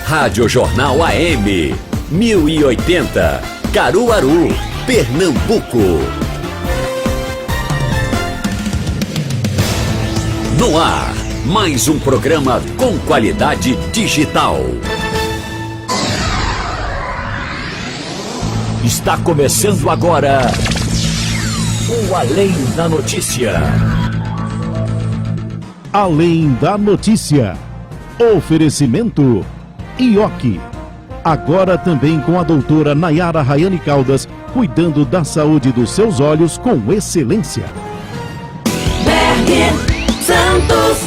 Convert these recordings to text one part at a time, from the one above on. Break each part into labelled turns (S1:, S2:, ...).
S1: Rádio Jornal AM, 1080, Caruaru, Pernambuco. No ar, mais um programa com qualidade digital. Está começando agora o Além da Notícia.
S2: Além da Notícia. Oferecimento IOC. Agora também com a doutora Nayara Rayane Caldas, cuidando da saúde dos seus olhos com excelência.
S3: Berger Santos.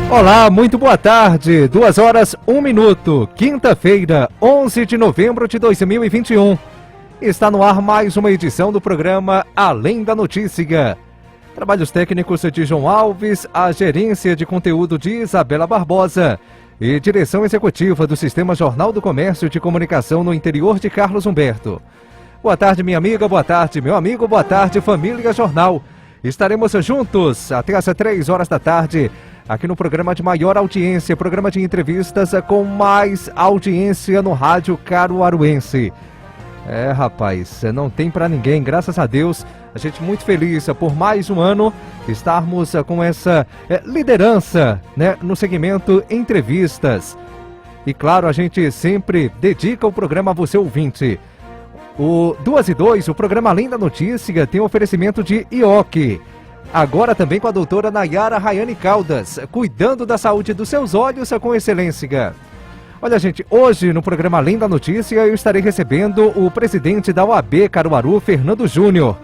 S4: Olá, muito boa tarde. 2 horas, 1 minuto. Quinta-feira, 11 de novembro de 2021. Está no ar mais uma edição do programa Além da Notícia. Trabalhos técnicos de João Alves, a gerência de conteúdo de Isabela Barbosa e direção executiva do Sistema Jornal do Comércio de Comunicação no interior de Carlos Humberto. Boa tarde, minha amiga, boa tarde, meu amigo, boa tarde, família Jornal. Estaremos juntos até às 3 horas da tarde, aqui no programa de maior audiência, programa de entrevistas com mais audiência no rádio caruaruense. Rapaz, não tem pra ninguém, graças a Deus. A gente muito feliz por mais um ano estarmos com essa liderança, né, no segmento entrevistas. E claro, a gente sempre dedica o programa a você ouvinte. O 2 e 2, o programa Além da Notícia, tem oferecimento de IOC. Agora também com a doutora Nayara Rayane Caldas, cuidando da saúde dos seus olhos com excelência. Olha, gente, hoje no programa Além da Notícia eu estarei recebendo o presidente da OAB Caruaru, Fernando Júnior.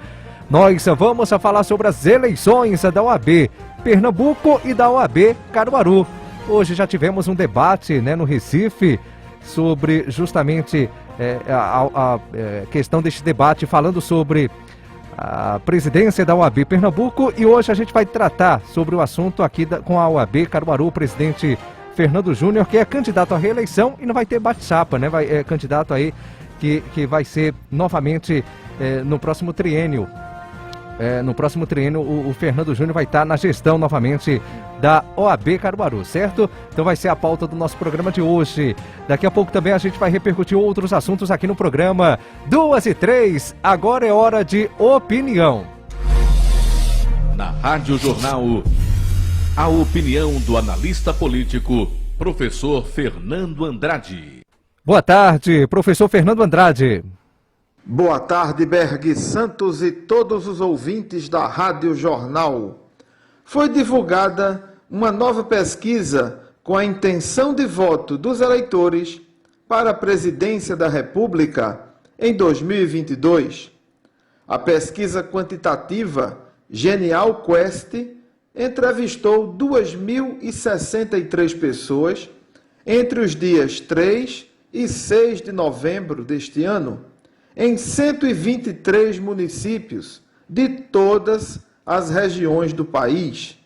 S4: Nós vamos falar sobre as eleições da OAB Pernambuco e da OAB Caruaru. Hoje já tivemos um debate, né, no Recife sobre justamente a questão deste debate, falando sobre a presidência da OAB Pernambuco, e hoje a gente vai tratar sobre o assunto aqui com a OAB Caruaru, o presidente Fernando Júnior, que é candidato à reeleição e não vai ter bate-chapa, né? É candidato aí que vai ser novamente no próximo triênio. No próximo triênio o Fernando Júnior vai estar na gestão novamente da OAB Caruaru, certo? Então vai ser a pauta do nosso programa de hoje. Daqui a pouco também a gente vai repercutir outros assuntos aqui no programa. 2 e 3, agora é hora de opinião.
S5: Na Rádio Jornal, a opinião do analista político, professor Fernando Andrade.
S4: Boa tarde, professor Fernando Andrade.
S6: Boa tarde, Berg Santos e todos os ouvintes da Rádio Jornal. Foi divulgada uma nova pesquisa com a intenção de voto dos eleitores para a presidência da República em 2022. A pesquisa quantitativa Genial Quest entrevistou 2.063 pessoas entre os dias 3 e 6 de novembro deste ano, em 123 municípios de todas as regiões do país.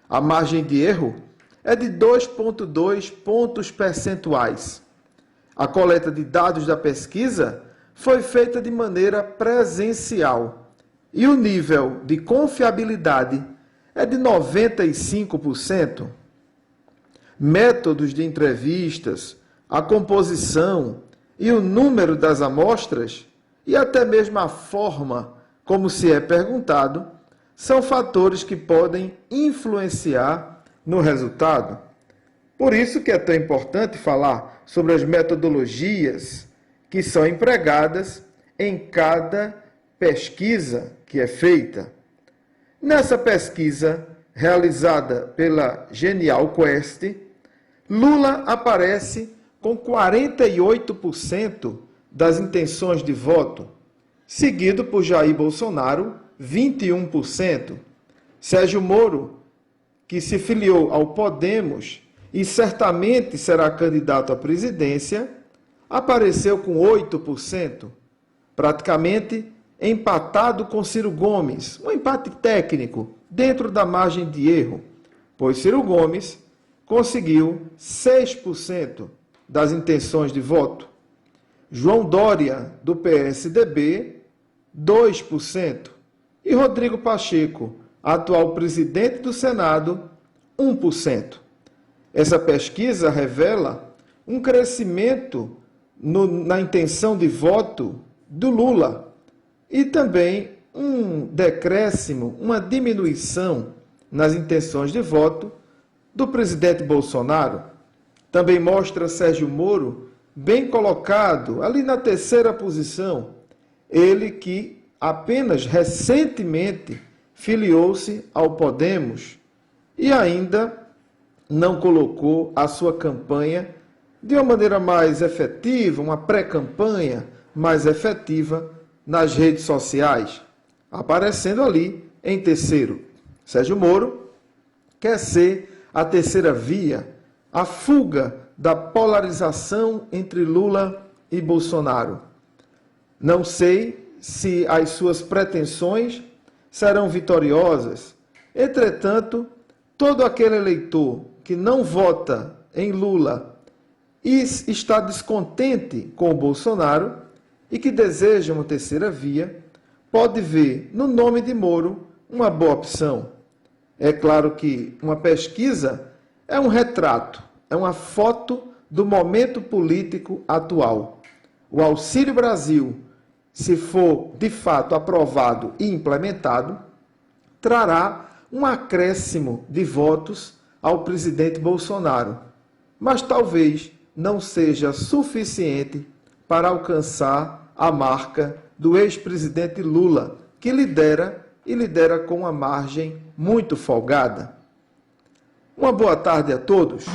S6: A margem de erro é de 2,2 pontos percentuais. A coleta de dados da pesquisa foi feita de maneira presencial e o nível de confiabilidade é de 95%. Métodos de entrevistas, a composição e o número das amostras, e até mesmo a forma como se é perguntado, são fatores que podem influenciar no resultado. Por isso que é tão importante falar sobre as metodologias que são empregadas em cada pesquisa que é feita. Nessa pesquisa, realizada pela Genial Quest, Lula aparece com 48% das intenções de voto, seguido por Jair Bolsonaro, 21%. Sérgio Moro, que se filiou ao Podemos e certamente será candidato à presidência, apareceu com 8%, praticamente empatado com Ciro Gomes, um empate técnico dentro da margem de erro, pois Ciro Gomes conseguiu 6% das intenções de voto. João Dória, do PSDB, 2%. E Rodrigo Pacheco, atual presidente do Senado, 1%. Essa pesquisa revela um crescimento na intenção de voto do Lula e também um decréscimo, uma diminuição nas intenções de voto do presidente Bolsonaro. Também mostra Sérgio Moro bem colocado ali na terceira posição. Ele que apenas recentemente filiou-se ao Podemos e ainda não colocou a sua campanha de uma maneira mais efetiva, uma pré-campanha mais efetiva nas redes sociais, aparecendo ali em terceiro. Sérgio Moro quer ser a terceira via, a fuga da polarização entre Lula e Bolsonaro. Não sei se as suas pretensões serão vitoriosas. Entretanto, todo aquele eleitor que não vota em Lula e está descontente com o Bolsonaro e que deseja uma terceira via, pode ver no nome de Moro uma boa opção. É claro que uma pesquisa é um retrato, é uma foto do momento político atual. O Auxílio Brasil, se for de fato aprovado e implementado, trará um acréscimo de votos ao presidente Bolsonaro, mas talvez não seja suficiente para alcançar a marca do ex-presidente Lula, que lidera com uma margem muito folgada. Uma boa tarde a todos.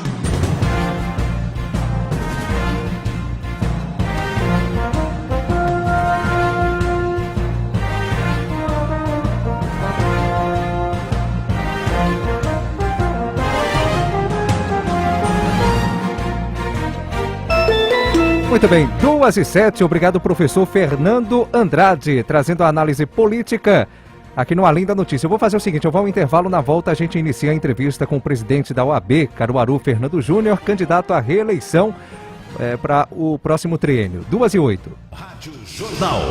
S4: Muito bem, 2h07, obrigado professor Fernando Andrade, trazendo a análise política aqui no Além da Notícia. Eu vou fazer o seguinte, eu vou ao intervalo, na volta a gente inicia a entrevista com o presidente da OAB, Caruaru, Fernando Júnior, candidato à reeleição para o próximo triênio. 2h08.
S1: Rádio Jornal.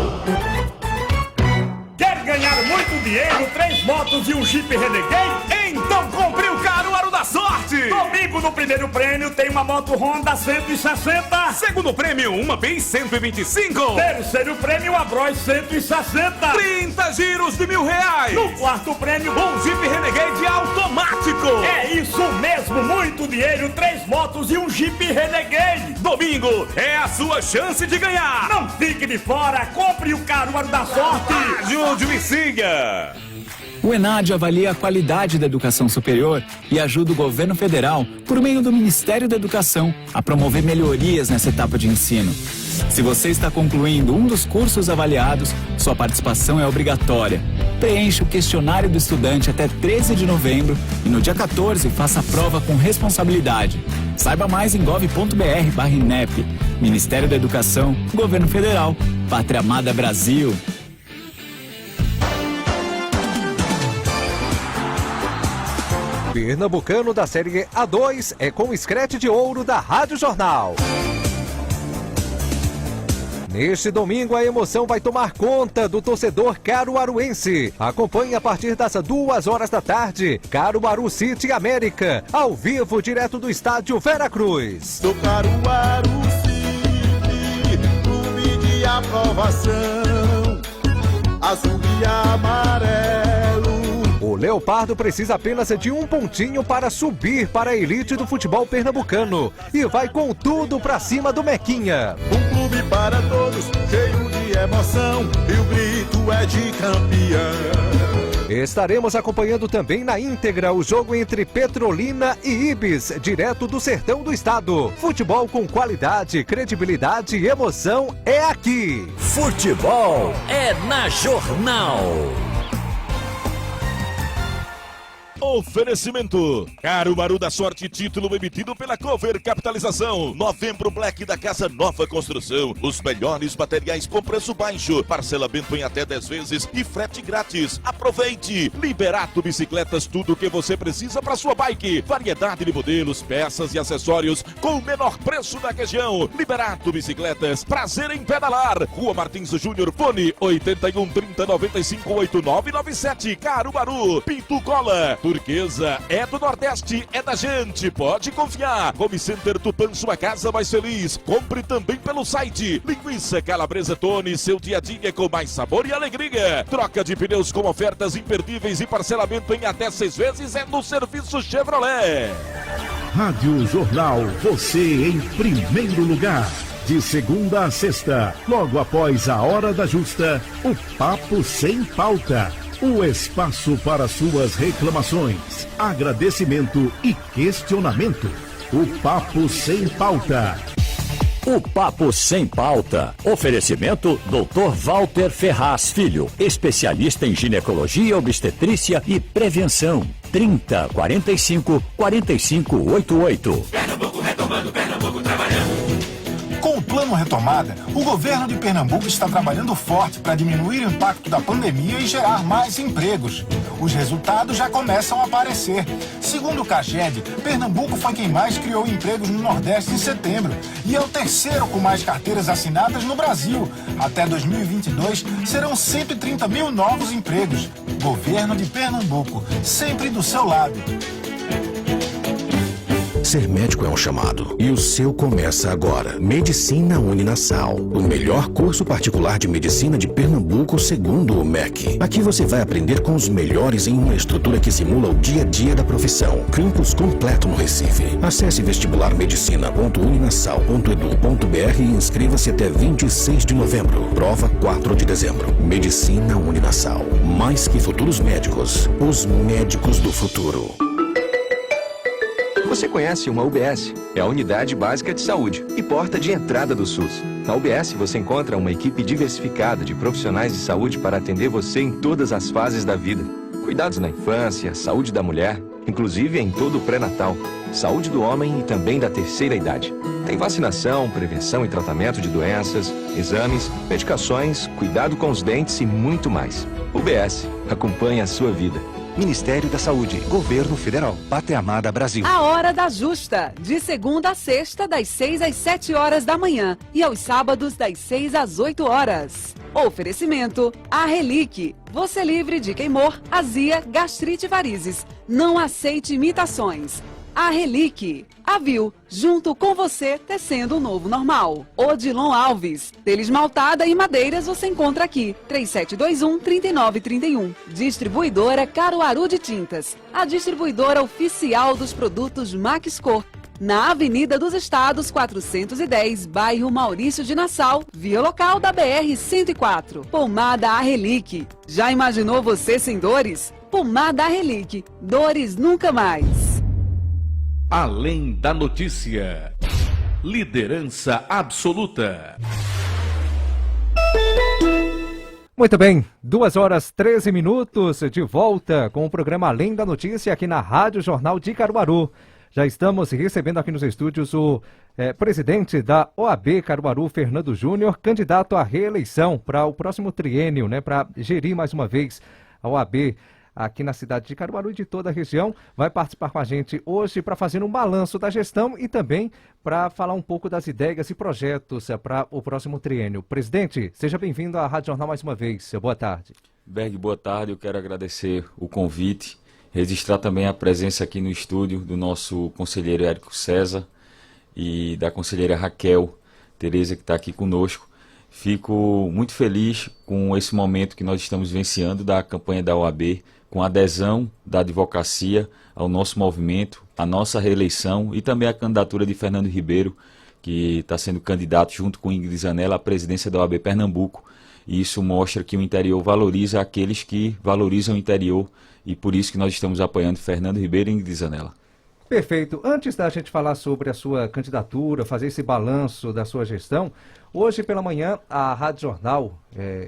S3: Quer ganhar muito dinheiro, 3 motos e um Jeep Renegade? Então compre o Caruaru da Sorte! Domingo no primeiro prêmio tem uma moto Honda 160.
S7: Segundo prêmio, uma Bis 125.
S3: Terceiro prêmio, uma Bros 160.
S7: 30 giros de R$1.000.
S3: No quarto prêmio,
S7: Um Jeep Renegade automático.
S3: é isso mesmo, muito dinheiro, 3 motos e um Jeep Renegade.
S7: Domingo é a sua chance de ganhar.
S3: Não fique de fora, compre o Caruaru da Sorte.
S7: Ajude e siga.
S8: O ENAD avalia a qualidade da educação superior e ajuda o governo federal, por meio do Ministério da Educação, a promover melhorias nessa etapa de ensino. Se você está concluindo um dos cursos avaliados, sua participação é obrigatória. Preencha o questionário do estudante até 13 de novembro e no dia 14 faça a prova com responsabilidade. Saiba mais em gov.br/INEP. Ministério da Educação, Governo Federal, Pátria Amada Brasil.
S4: Pernambucano da Série A2 é com o Screte de Ouro da Rádio Jornal. Neste domingo, a emoção vai tomar conta do torcedor caruaruense. Acompanhe a partir das 2h da tarde, Caruaru City América, ao vivo, direto do estádio Veracruz.
S9: Do Caruaru City, clube de aprovação, azul e amarelo.
S4: O Leopardo precisa apenas de um pontinho para subir para a elite do futebol pernambucano e vai com tudo pra cima do Mequinha.
S9: Um clube para todos, cheio de emoção, e o grito é de campeão.
S4: Estaremos acompanhando também na íntegra o jogo entre Petrolina e Ibis, direto do sertão do estado. Futebol com qualidade, credibilidade e emoção é aqui.
S1: Futebol é na Jornal.
S10: Oferecimento Caruaru da Sorte, título emitido pela Cover Capitalização. Novembro Black da Casa Nova Construção. Os melhores materiais com preço baixo, parcelamento em até 10 vezes e frete grátis. Aproveite! Liberato Bicicletas, tudo o que você precisa para sua bike. Variedade de modelos, peças e acessórios com o menor preço da região. Liberato Bicicletas, prazer em pedalar. Rua Martins Júnior, fone 81 30 95 8997, Caruaru. Pinto Cola, Turquesa, é do Nordeste, é da gente, pode confiar. Home Center Tupã, sua casa mais feliz. Compre também pelo site. Linguiça Calabresa Tony, seu dia a dia com mais sabor e alegria. Troca de pneus com ofertas imperdíveis e parcelamento em até 6 vezes é no Serviço Chevrolet.
S2: Rádio Jornal, você em primeiro lugar. De segunda a sexta, logo após a hora da justa, o Papo Sem Pauta. O espaço para suas reclamações, agradecimento e questionamento. O Papo Sem Pauta.
S1: O Papo Sem Pauta. Oferecimento Dr. Walter Ferraz Filho, especialista em ginecologia, obstetrícia e prevenção. 30 45 45 88.
S11: Pernambuco retomando, Pernambuco trabalhando. Com o Plano Retomada, o governo de Pernambuco está trabalhando forte para diminuir o impacto da pandemia e gerar mais empregos. Os resultados já começam a aparecer. Segundo o CAGED, Pernambuco foi quem mais criou empregos no Nordeste em setembro e é o terceiro com mais carteiras assinadas no Brasil. Até 2022, serão 130 mil novos empregos. Governo de Pernambuco, sempre do seu lado.
S12: Ser médico é um chamado e o seu começa agora. Medicina Uninasal, o melhor curso particular de medicina de Pernambuco segundo o MEC. Aqui você vai aprender com os melhores em uma estrutura que simula o dia a dia da profissão. Campus completo no Recife. Acesse vestibularmedicina.uninasal.edu.br e inscreva-se até 26 de novembro. Prova 4 de dezembro. Medicina Uninasal. Mais que futuros médicos, os médicos do futuro.
S13: Você conhece uma UBS? É a Unidade Básica de Saúde e porta de entrada do SUS. Na UBS você encontra uma equipe diversificada de profissionais de saúde para atender você em todas as fases da vida. Cuidados na infância, saúde da mulher, inclusive em todo o pré-natal, saúde do homem e também da terceira idade. Tem vacinação, prevenção e tratamento de doenças, exames, medicações, cuidado com os dentes e muito mais. UBS, acompanha a sua vida. Ministério da Saúde, Governo Federal, Pátria Amada Brasil.
S14: A Hora da Justa, de segunda a sexta, das 6 às 7 horas da manhã e aos sábados, das 6 às 8 horas. Oferecimento, a Relique. Você livre de queimor, azia, gastrite e varizes. Não aceite imitações. A Relique. A Viu, junto com você, tecendo um novo normal. Odilon Alves. Telha esmaltada e madeiras você encontra aqui. 3721-3931. Distribuidora Caruaru de Tintas. A distribuidora oficial dos produtos Maxcor. Na Avenida dos Estados, 410, bairro Maurício de Nassau, via local da BR-104. Pomada A Relique. Já imaginou você sem dores? Pomada A Relique. Dores nunca mais.
S5: Além da notícia. Liderança absoluta.
S4: Muito bem, 2 horas 13 minutos, de volta com o programa Além da Notícia aqui na Rádio Jornal de Caruaru. Já estamos recebendo aqui nos estúdios o presidente da OAB Caruaru, Fernando Júnior, candidato à reeleição para o próximo triênio, para gerir mais uma vez a OAB aqui na cidade de Caruaru e de toda a região. Vai participar com a gente hoje para fazer um balanço da gestão e também para falar um pouco das ideias e projetos para o próximo triênio. Presidente, seja bem-vindo à Rádio Jornal mais uma vez. Boa tarde.
S15: Berg, boa tarde. Eu quero agradecer o convite, registrar também a presença aqui no estúdio do nosso conselheiro Érico César e da conselheira Raquel Tereza, que está aqui conosco. Fico muito feliz com esse momento que nós estamos vivenciando da campanha da OAB, com a adesão da advocacia ao nosso movimento, a nossa reeleição e também a candidatura de Fernando Ribeiro, que está sendo candidato junto com Ingrid Zanella à presidência da OAB Pernambuco. E isso mostra que o interior valoriza aqueles que valorizam o interior e por isso que nós estamos apoiando Fernando Ribeiro e Ingrid Zanella.
S4: Perfeito. Antes da gente falar sobre a sua candidatura, fazer esse balanço da sua gestão, hoje pela manhã a Rádio Jornal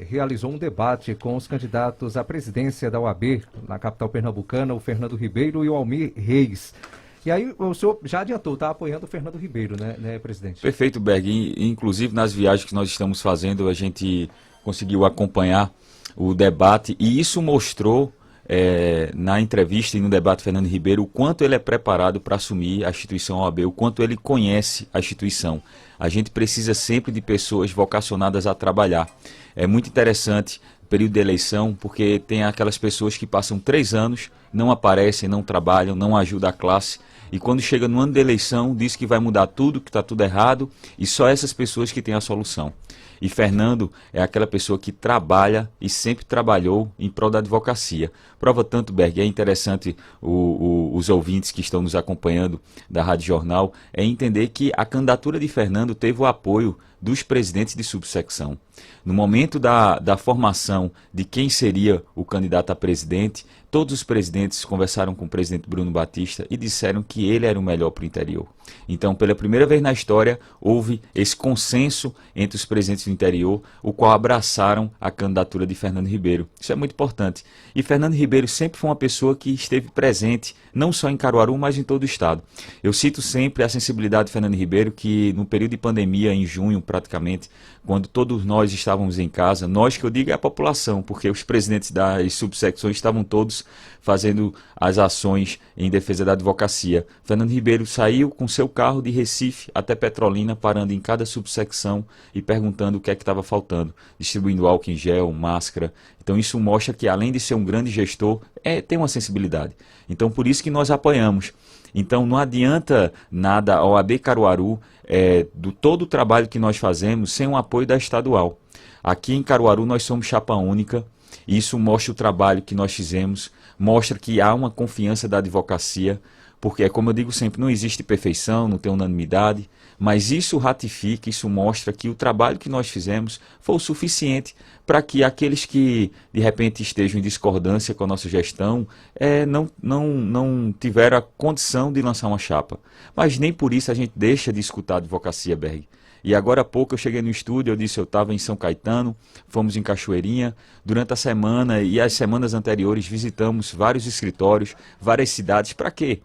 S4: realizou um debate com os candidatos à presidência da OAB na capital pernambucana, o Fernando Ribeiro e o Almir Reis. E aí o senhor já adiantou, está apoiando o Fernando Ribeiro, né, presidente?
S15: Perfeito, Berg. Inclusive nas viagens que nós estamos fazendo, a gente conseguiu acompanhar o debate e isso mostrou na entrevista e no debate Fernando Ribeiro o quanto ele é preparado para assumir a instituição OAB, o quanto ele conhece a instituição. A gente precisa sempre de pessoas vocacionadas a trabalhar. É muito interessante o período de eleição, porque tem aquelas pessoas que passam 3 anos, não aparecem, não trabalham, não ajudam a classe, e quando chega no ano de eleição diz que vai mudar tudo, que está tudo errado, e só essas pessoas que têm a solução. E Fernando é aquela pessoa que trabalha e sempre trabalhou em prol da advocacia. Prova tanto, Berg, é interessante os ouvintes que estão nos acompanhando da Rádio Jornal, é entender que a candidatura de Fernando teve o apoio dos presidentes de subsecção. No momento da formação de quem seria o candidato a presidente, todos os presidentes conversaram com o presidente Bruno Batista e disseram que ele era o melhor para o interior. Então, pela primeira vez na história, houve esse consenso entre os presidentes do interior, o qual abraçaram a candidatura de Fernando Ribeiro. Isso é muito importante. E Fernando Ribeiro sempre foi uma pessoa que esteve presente, não só em Caruaru, mas em todo o estado. Eu cito sempre a sensibilidade de Fernando Ribeiro, que no período de pandemia, em junho praticamente, quando todos nós estávamos em casa, nós que eu digo é a população, porque os presidentes das subsecções estavam todos fazendo as ações em defesa da advocacia. Fernando Ribeiro saiu com seu carro de Recife até Petrolina, parando em cada subsecção e perguntando o que é que estava faltando, distribuindo álcool em gel, máscara. Então isso mostra que além de ser um grande gestor, tem uma sensibilidade. Então por isso que nós apoiamos. Então não adianta nada a OAB Caruaru, do todo o trabalho que nós fazemos, sem o apoio da estadual. Aqui em Caruaru nós somos chapa única, e isso mostra o trabalho que nós fizemos, mostra que há uma confiança da advocacia, porque, como eu digo sempre, não existe perfeição, não tem unanimidade, mas isso ratifica, isso mostra que o trabalho que nós fizemos foi o suficiente para que aqueles que, de repente, estejam em discordância com a nossa gestão, não tiveram a condição de lançar uma chapa. Mas nem por isso a gente deixa de escutar a advocacia, Berg. E agora há pouco eu cheguei no estúdio, eu disse eu estava em São Caetano, fomos em Cachoeirinha, durante a semana e as semanas anteriores visitamos vários escritórios, várias cidades, para quê?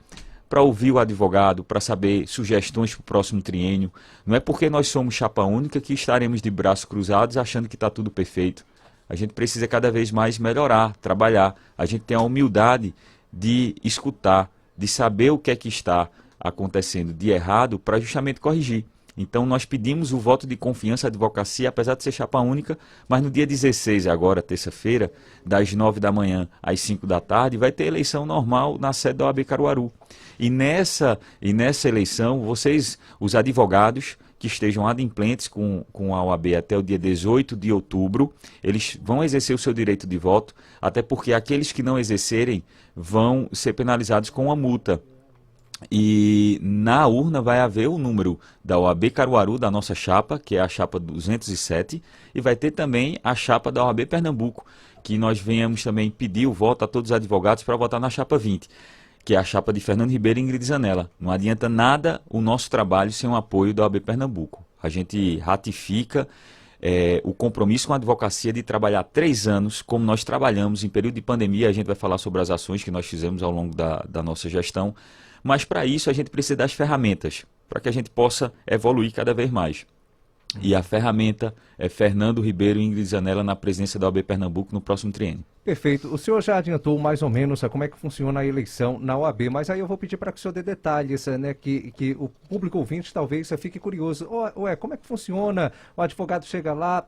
S15: Para ouvir o advogado, para saber sugestões para o próximo triênio. Não é porque nós somos chapa única que estaremos de braços cruzados achando que está tudo perfeito. A gente precisa cada vez mais melhorar, trabalhar. A gente tem a humildade de escutar, de saber o que é que está acontecendo de errado para justamente corrigir. Então nós pedimos o voto de confiança à advocacia, apesar de ser chapa única, mas no dia 16, agora terça-feira, das 9 da manhã às 5 da tarde, vai ter eleição normal na sede da OAB Caruaru. E nessa eleição, vocês, os advogados que estejam adimplentes com a OAB até o dia 18 de outubro, eles vão exercer o seu direito de voto, até porque aqueles que não exercerem vão ser penalizados com uma multa. E na urna vai haver o número da OAB Caruaru, da nossa chapa, que é a chapa 207, e vai ter também a chapa da OAB Pernambuco, que nós venhamos também pedir o voto a todos os advogados para votar na chapa 20, que é a chapa de Fernando Ribeiro e Ingrid Zanella. Não adianta nada o nosso trabalho sem o apoio da OAB Pernambuco. A gente ratifica o compromisso com a advocacia de trabalhar 3 anos, como nós trabalhamos em período de pandemia. A gente vai falar sobre as ações que nós fizemos ao longo da nossa gestão. Mas para isso a gente precisa das ferramentas, para que a gente possa evoluir cada vez mais. E a ferramenta é Fernando Ribeiro e Ingrid Zanella na presidência da OAB Pernambuco no próximo triênio.
S4: Perfeito. O senhor já adiantou mais ou menos como é que funciona a eleição na OAB, mas aí eu vou pedir para que o senhor dê detalhes, né, que o público ouvinte talvez fique curioso. Como é que funciona? O advogado chega lá,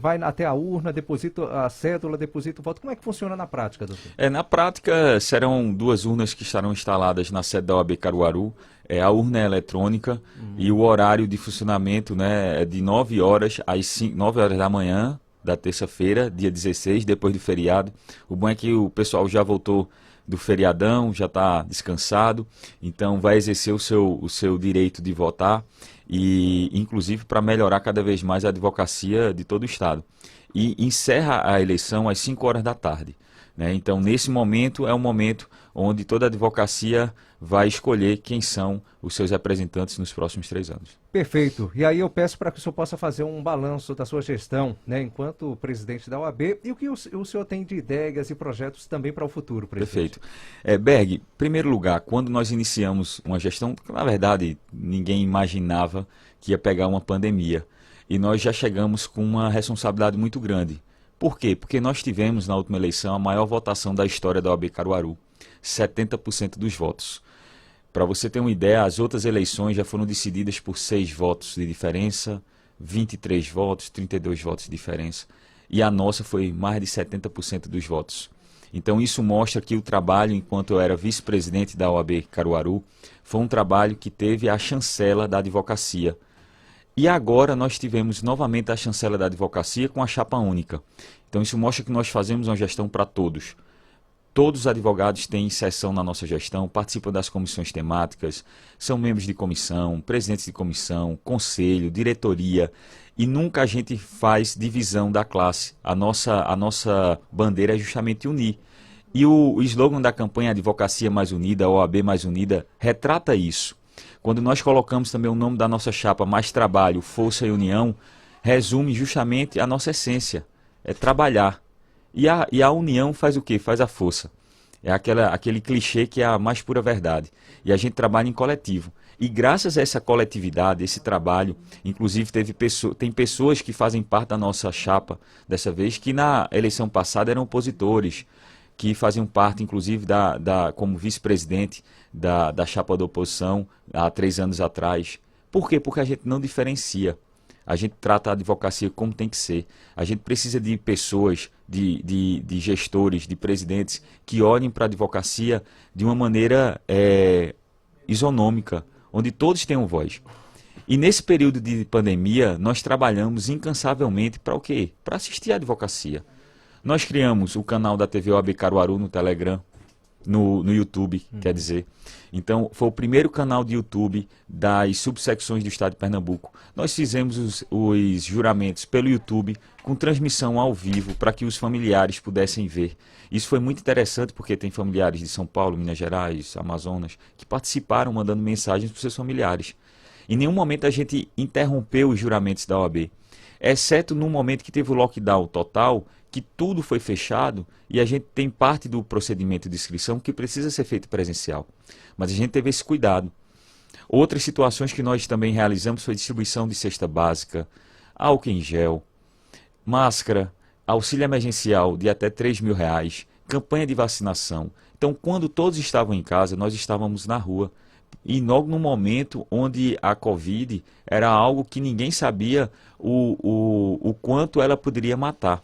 S4: vai até a urna, deposita a cédula, deposita o voto. Como é que funciona na prática, doutor?
S15: Na prática, serão 2 urnas que estarão instaladas na sede da OAB Caruaru. A urna é eletrônica e o horário de funcionamento, né, é de 9 horas às 9 horas da manhã da terça-feira, dia 16, depois do feriado. O bom é que o pessoal já voltou do feriadão, já está descansado, então vai exercer o seu direito de votar, e inclusive para melhorar cada vez mais a advocacia de todo o estado. E encerra a eleição às 5 horas da tarde. né? Então, nesse momento, é um momento onde toda a advocacia vai escolher quem são os seus representantes nos próximos 3 anos.
S4: Perfeito. E aí eu peço para que o senhor possa fazer um balanço da sua gestão, né, enquanto presidente da OAB, e o que o senhor tem de ideias e projetos também para o futuro, presidente.
S15: Perfeito. Berg, em primeiro lugar, quando nós iniciamos uma gestão, que na verdade ninguém imaginava que ia pegar uma pandemia, e nós já chegamos com uma responsabilidade muito grande. Por quê? Porque nós tivemos na última eleição a maior votação da história da OAB Caruaru, 70% dos votos. Para você ter uma ideia, as outras eleições já foram decididas por 6 votos de diferença, 23 votos, 32 votos de diferença. E a nossa foi mais de 70% dos votos. Então isso mostra que o trabalho, enquanto eu era vice-presidente da OAB Caruaru, foi um trabalho que teve a chancela da advocacia. E agora nós tivemos novamente a chancela da advocacia com a chapa única. Então isso mostra que nós fazemos uma gestão para todos. Todos os advogados têm sessão na nossa gestão, participam das comissões temáticas, são membros de comissão, presidentes de comissão, conselho, diretoria, e nunca a gente faz divisão da classe. A nossa bandeira é justamente unir. E o slogan da campanha Advocacia Mais Unida, OAB Mais Unida, retrata isso. Quando nós colocamos também o nome da nossa chapa, Mais Trabalho, Força e União, resume justamente a nossa essência, é trabalhar. E a união faz o quê? Faz a força. É aquele clichê que é a mais pura verdade. E a gente trabalha em coletivo. E graças a essa coletividade, esse trabalho, inclusive tem pessoas que fazem parte da nossa chapa, dessa vez, que na eleição passada eram opositores, que faziam parte, inclusive, como vice-presidente da chapa da oposição há 3 anos atrás. Por quê? Porque a gente não diferencia. A gente trata a advocacia como tem que ser. A gente precisa de pessoas, de gestores, de presidentes que olhem para a advocacia de uma maneira isonômica, onde todos tenham voz. E nesse período de pandemia, nós trabalhamos incansavelmente para o quê? Para assistir à advocacia. Nós criamos o canal da TV OAB Caruaru no Telegram, no YouTube, quer dizer. Então, foi o primeiro canal de YouTube das subsecções do estado de Pernambuco. Nós fizemos os juramentos pelo YouTube, com transmissão ao vivo, para que os familiares pudessem ver. Isso foi muito interessante, porque tem familiares de São Paulo, Minas Gerais, Amazonas, que participaram mandando mensagens para os seus familiares. Em nenhum momento a gente interrompeu os juramentos da OAB, exceto no momento que teve o lockdown total, que tudo foi fechado e a gente tem parte do procedimento de inscrição que precisa ser feito presencial. Mas a gente teve esse cuidado. Outras situações que nós também realizamos foi distribuição de cesta básica, álcool em gel, máscara, auxílio emergencial de até R$3.000, campanha de vacinação. Então, quando todos estavam em casa, nós estávamos na rua. E logo no momento onde a Covid era algo que ninguém sabia o quanto ela poderia matar.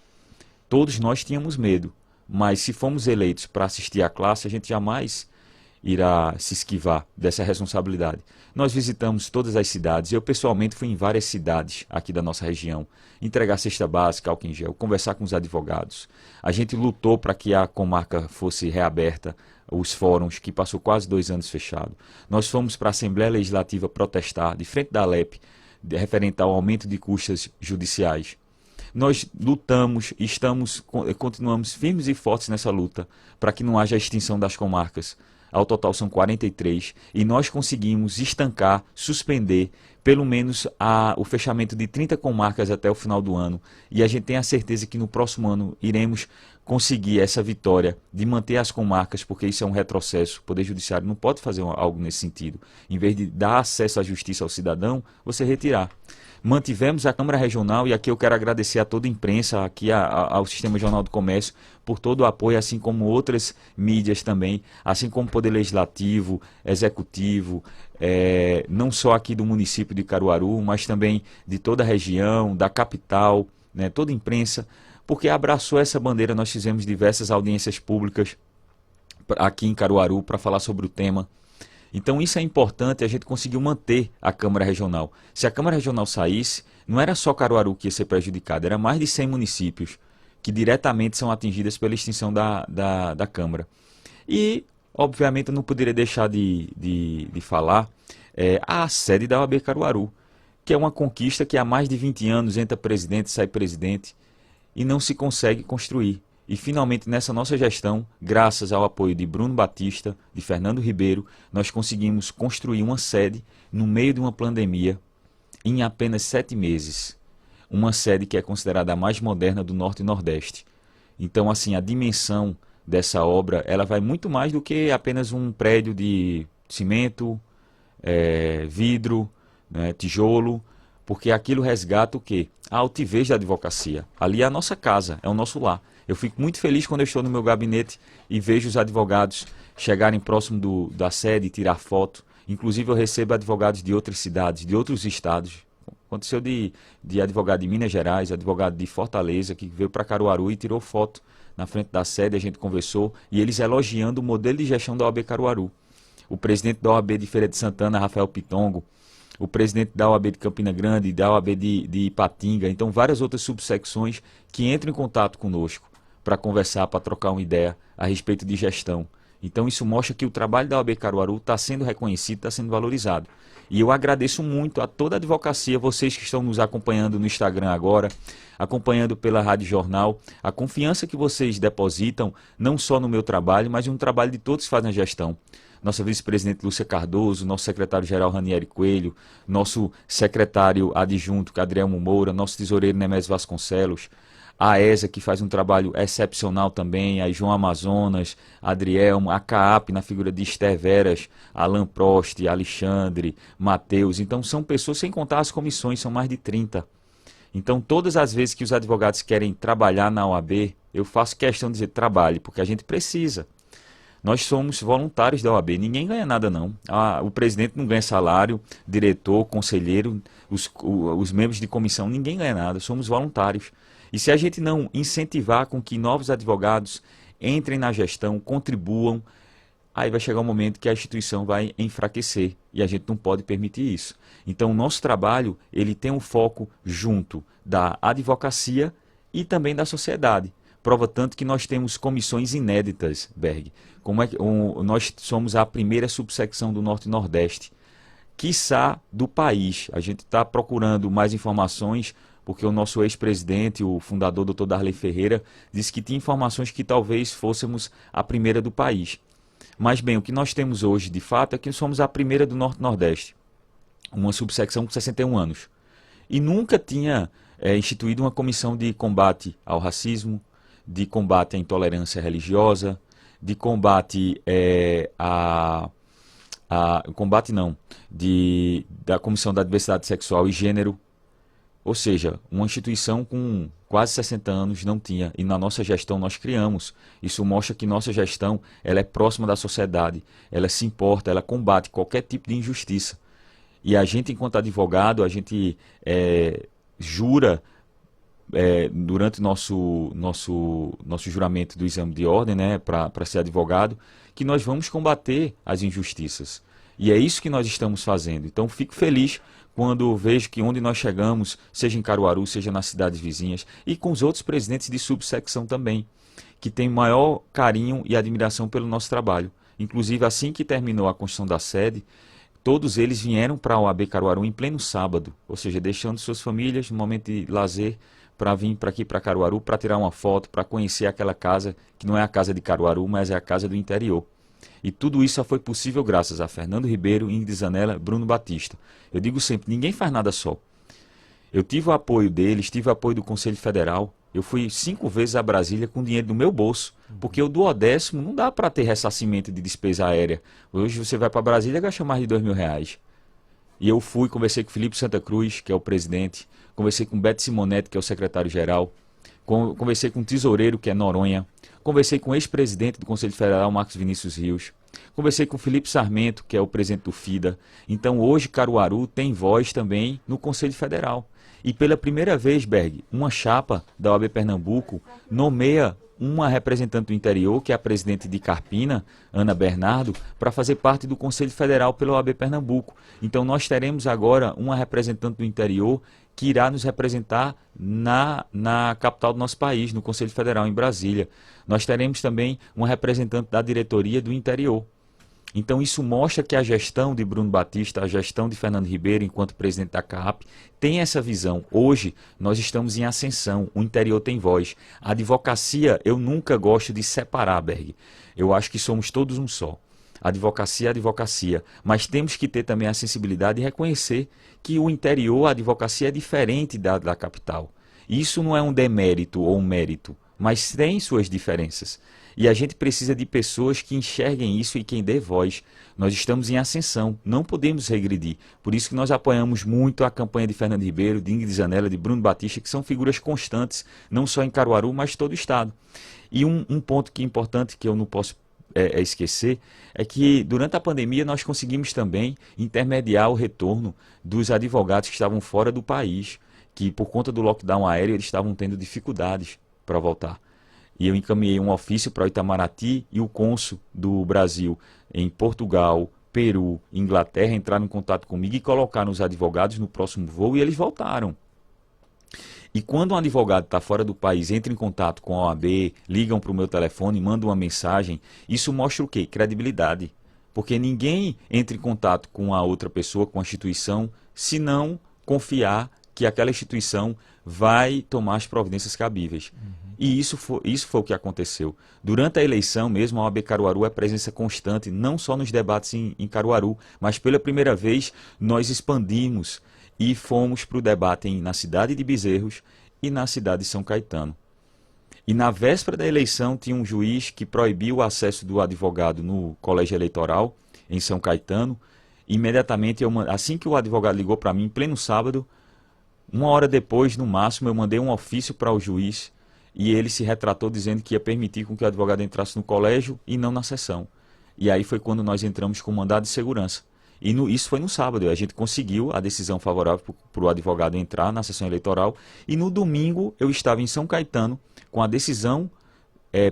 S15: Todos nós tínhamos medo, mas se fomos eleitos para assistir à classe, a gente jamais irá se esquivar dessa responsabilidade. Nós visitamos todas as cidades, eu pessoalmente fui em várias cidades aqui da nossa região, entregar cesta básica, álcool em gel, conversar com os advogados. A gente lutou para que a comarca fosse reaberta, os fóruns, que passou quase 2 anos fechado. Nós fomos para a Assembleia Legislativa protestar, de frente da Alep, referente ao aumento de custas judiciais. Nós lutamos, continuamos firmes e fortes nessa luta para que não haja extinção das comarcas. Ao total são 43 e nós conseguimos estancar, suspender pelo menos o fechamento de 30 comarcas até o final do ano. E a gente tem a certeza que no próximo ano iremos conseguir essa vitória de manter as comarcas, porque isso é um retrocesso. O Poder Judiciário não pode fazer algo nesse sentido. Em vez de dar acesso à justiça ao cidadão, você retirar. Mantivemos a Câmara Regional e aqui eu quero agradecer a toda a imprensa, aqui ao Sistema Jornal do Comércio, por todo o apoio, assim como outras mídias também, assim como o Poder Legislativo, Executivo, não só aqui do município de Caruaru, mas também de toda a região, da capital, né, toda a imprensa, porque abraçou essa bandeira. Nós fizemos diversas audiências públicas aqui em Caruaru para falar sobre o tema. Então isso é importante, a gente conseguiu manter a Câmara Regional. Se a Câmara Regional saísse, não era só Caruaru que ia ser prejudicado, era mais de 100 municípios que diretamente são atingidas pela extinção da Câmara. E, obviamente, eu não poderia deixar de falar a sede da OAB Caruaru, que é uma conquista que há mais de 20 anos entra presidente, sai presidente, e não se consegue construir. E finalmente nessa nossa gestão, graças ao apoio de Bruno Batista, de Fernando Ribeiro, nós conseguimos construir uma sede no meio de uma pandemia em apenas 7 meses. Uma sede que é considerada a mais moderna do Norte e Nordeste. Então, assim, a dimensão dessa obra, ela vai muito mais do que apenas um prédio de cimento, vidro, né, tijolo, porque aquilo resgata o quê? A altivez da advocacia. Ali é a nossa casa, é o nosso lar. Eu fico muito feliz quando eu estou no meu gabinete e vejo os advogados chegarem próximo da sede e tirar foto. Inclusive eu recebo advogados de outras cidades, de outros estados. Aconteceu de advogado de Minas Gerais, advogado de Fortaleza, que veio para Caruaru e tirou foto na frente da sede, a gente conversou, e eles elogiando o modelo de gestão da OAB Caruaru. O presidente da OAB de Feira de Santana, Rafael Pitongo, o presidente da OAB de Campina Grande, da OAB de Ipatinga, então várias outras subsecções que entram em contato conosco para conversar, para trocar uma ideia a respeito de gestão. Então isso mostra que o trabalho da OAB Caruaru está sendo reconhecido, está sendo valorizado. E eu agradeço muito a toda a advocacia, vocês que estão nos acompanhando no Instagram agora, acompanhando pela Rádio Jornal, a confiança que vocês depositam, não só no meu trabalho, mas no trabalho de todos que fazem a gestão. Nossa vice-presidente Lúcia Cardoso, nosso secretário-geral Ranieri Coelho, nosso secretário adjunto Adrielmo Moura, nosso tesoureiro Nemésio Vasconcelos, a ESA, que faz um trabalho excepcional também, a João Amazonas, Adrielmo, a CAAP, na figura de Esther Veras, Alan Prost, Alexandre, Matheus. Então são pessoas, sem contar as comissões, são mais de 30. Então todas as vezes que os advogados querem trabalhar na OAB, eu faço questão de dizer trabalhe, porque a gente precisa. Nós somos voluntários da OAB, ninguém ganha nada não. O presidente não ganha salário, diretor, conselheiro, os membros de comissão, ninguém ganha nada, somos voluntários. E se a gente não incentivar com que novos advogados entrem na gestão, contribuam, aí vai chegar um momento que a instituição vai enfraquecer e a gente não pode permitir isso. Então o nosso trabalho, ele tem um foco junto da advocacia e também da sociedade. Prova tanto que nós temos comissões inéditas, Berg. Nós somos a primeira subsecção do Norte e Nordeste, quiçá do país. A gente está procurando mais informações, porque o nosso ex-presidente, o fundador Dr. Darley Ferreira, disse que tinha informações que talvez fôssemos a primeira do país. Mas bem, o que nós temos hoje, de fato, é que somos a primeira do Norte e Nordeste. Uma subsecção com 61 anos. E nunca tinha instituído uma comissão de combate ao racismo, de combate à intolerância religiosa, de combate da Comissão da Diversidade Sexual e Gênero. Ou seja, uma instituição com quase 60 anos não tinha, e na nossa gestão nós criamos. Isso mostra que nossa gestão ela é próxima da sociedade, ela se importa, ela combate qualquer tipo de injustiça. E a gente, enquanto advogado, a gente jura, durante nosso juramento do exame de ordem, né, para ser advogado, que nós vamos combater as injustiças. E é isso que nós estamos fazendo. Então fico feliz quando vejo que onde nós chegamos, seja em Caruaru, seja nas cidades vizinhas, e com os outros presidentes de subsecção também, que têm maior carinho e admiração pelo nosso trabalho. Inclusive, assim que terminou a construção da sede, todos eles vieram para a OAB Caruaru em pleno sábado, ou seja, deixando suas famílias no momento de lazer para vir para aqui, para Caruaru, para tirar uma foto, para conhecer aquela casa, que não é a casa de Caruaru, mas é a casa do interior. E tudo isso só foi possível graças a Fernando Ribeiro, Ingrid Zanella, Bruno Batista. Eu digo sempre, ninguém faz nada só. Eu tive o apoio deles, tive o apoio do Conselho Federal. Eu fui 5 vezes a Brasília com dinheiro do meu bolso, porque o do 10º não dá para ter ressarcimento de despesa aérea. Hoje você vai para Brasília e gasta mais de R$2.000. E eu fui, conversei com o Felipe Santa Cruz, que é o presidente, conversei com o Beto Simonetti, que é o secretário-geral, conversei com o tesoureiro, que é Noronha, conversei com o ex-presidente do Conselho Federal, Marcos Vinícius Rios, conversei com o Felipe Sarmento, que é o presidente do FIDA. Então hoje Caruaru tem voz também no Conselho Federal. E pela primeira vez, Berg, uma chapa da OAB Pernambuco nomeia uma representante do interior, que é a presidente de Carpina, Ana Bernardo, para fazer parte do Conselho Federal pela OAB Pernambuco. Então nós teremos agora uma representante do interior que irá nos representar na capital do nosso país, no Conselho Federal, em Brasília. Nós teremos também uma representante da diretoria do interior. Então isso mostra que a gestão de Bruno Batista, a gestão de Fernando Ribeiro enquanto presidente da CAAP tem essa visão. Hoje nós estamos em ascensão, o interior tem voz. A advocacia eu nunca gosto de separar, Berg. Eu acho que somos todos um só. A advocacia é a advocacia, mas temos que ter também a sensibilidade de reconhecer que o interior, a advocacia é diferente da capital. Isso não é um demérito ou um mérito, mas tem suas diferenças. E a gente precisa de pessoas que enxerguem isso e quem dê voz. Nós estamos em ascensão, não podemos regredir. Por isso que nós apoiamos muito a campanha de Fernando Ribeiro, de Ingrid Zanella, de Bruno Batista, que são figuras constantes, não só em Caruaru, mas todo o estado. E um ponto que é importante, que eu não posso esquecer, é que durante a pandemia nós conseguimos também intermediar o retorno dos advogados que estavam fora do país, que por conta do lockdown aéreo eles estavam tendo dificuldades para voltar. E eu encaminhei um ofício para o Itamaraty e o cônsul do Brasil em Portugal, Peru, Inglaterra entraram em contato comigo e colocaram os advogados no próximo voo e eles voltaram. E quando um advogado está fora do país, entra em contato com a OAB, ligam para o meu telefone, mandam uma mensagem, isso mostra o quê? Credibilidade. Porque ninguém entra em contato com a outra pessoa, com a instituição, se não confiar que aquela instituição vai tomar as providências cabíveis. E isso foi o que aconteceu. Durante a eleição mesmo, a OAB Caruaru é presença constante, não só nos debates em Caruaru, mas pela primeira vez nós expandimos e fomos para o debate na cidade de Bezerros e na cidade de São Caetano. E na véspera da eleição tinha um juiz que proibiu o acesso do advogado no colégio eleitoral em São Caetano. Imediatamente, assim que o advogado ligou para mim, em pleno sábado, 1 hora depois, no máximo, eu mandei um ofício para o juiz e ele se retratou dizendo que ia permitir com que o advogado entrasse no colégio e não na sessão. E aí foi quando nós entramos com mandado de segurança. E isso foi no sábado, a gente conseguiu a decisão favorável para o advogado entrar na sessão eleitoral. E no domingo eu estava em São Caetano com a decisão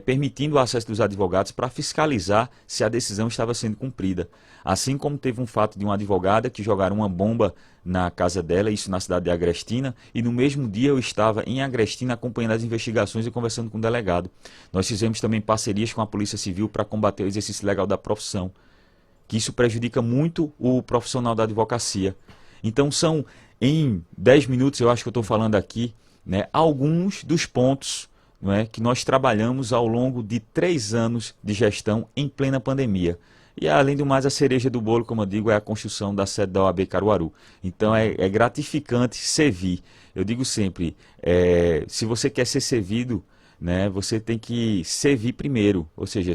S15: permitindo o acesso dos advogados para fiscalizar se a decisão estava sendo cumprida. Assim como teve um fato de uma advogada que jogaram uma bomba na casa dela, isso na cidade de Agrestina, e no mesmo dia eu estava em Agrestina acompanhando as investigações e conversando com o delegado. Nós fizemos também parcerias com a Polícia Civil para combater o exercício legal da profissão, que isso prejudica muito o profissional da advocacia. Então são, em 10 minutos, eu acho que eu estou falando aqui, né, alguns dos pontos, não é, que nós trabalhamos ao longo de 3 anos de gestão em plena pandemia. E além do mais, a cereja do bolo, como eu digo, é a construção da sede da OAB Caruaru. Então é gratificante servir. Eu digo sempre, se você quer ser servido, né, você tem que servir primeiro, ou seja,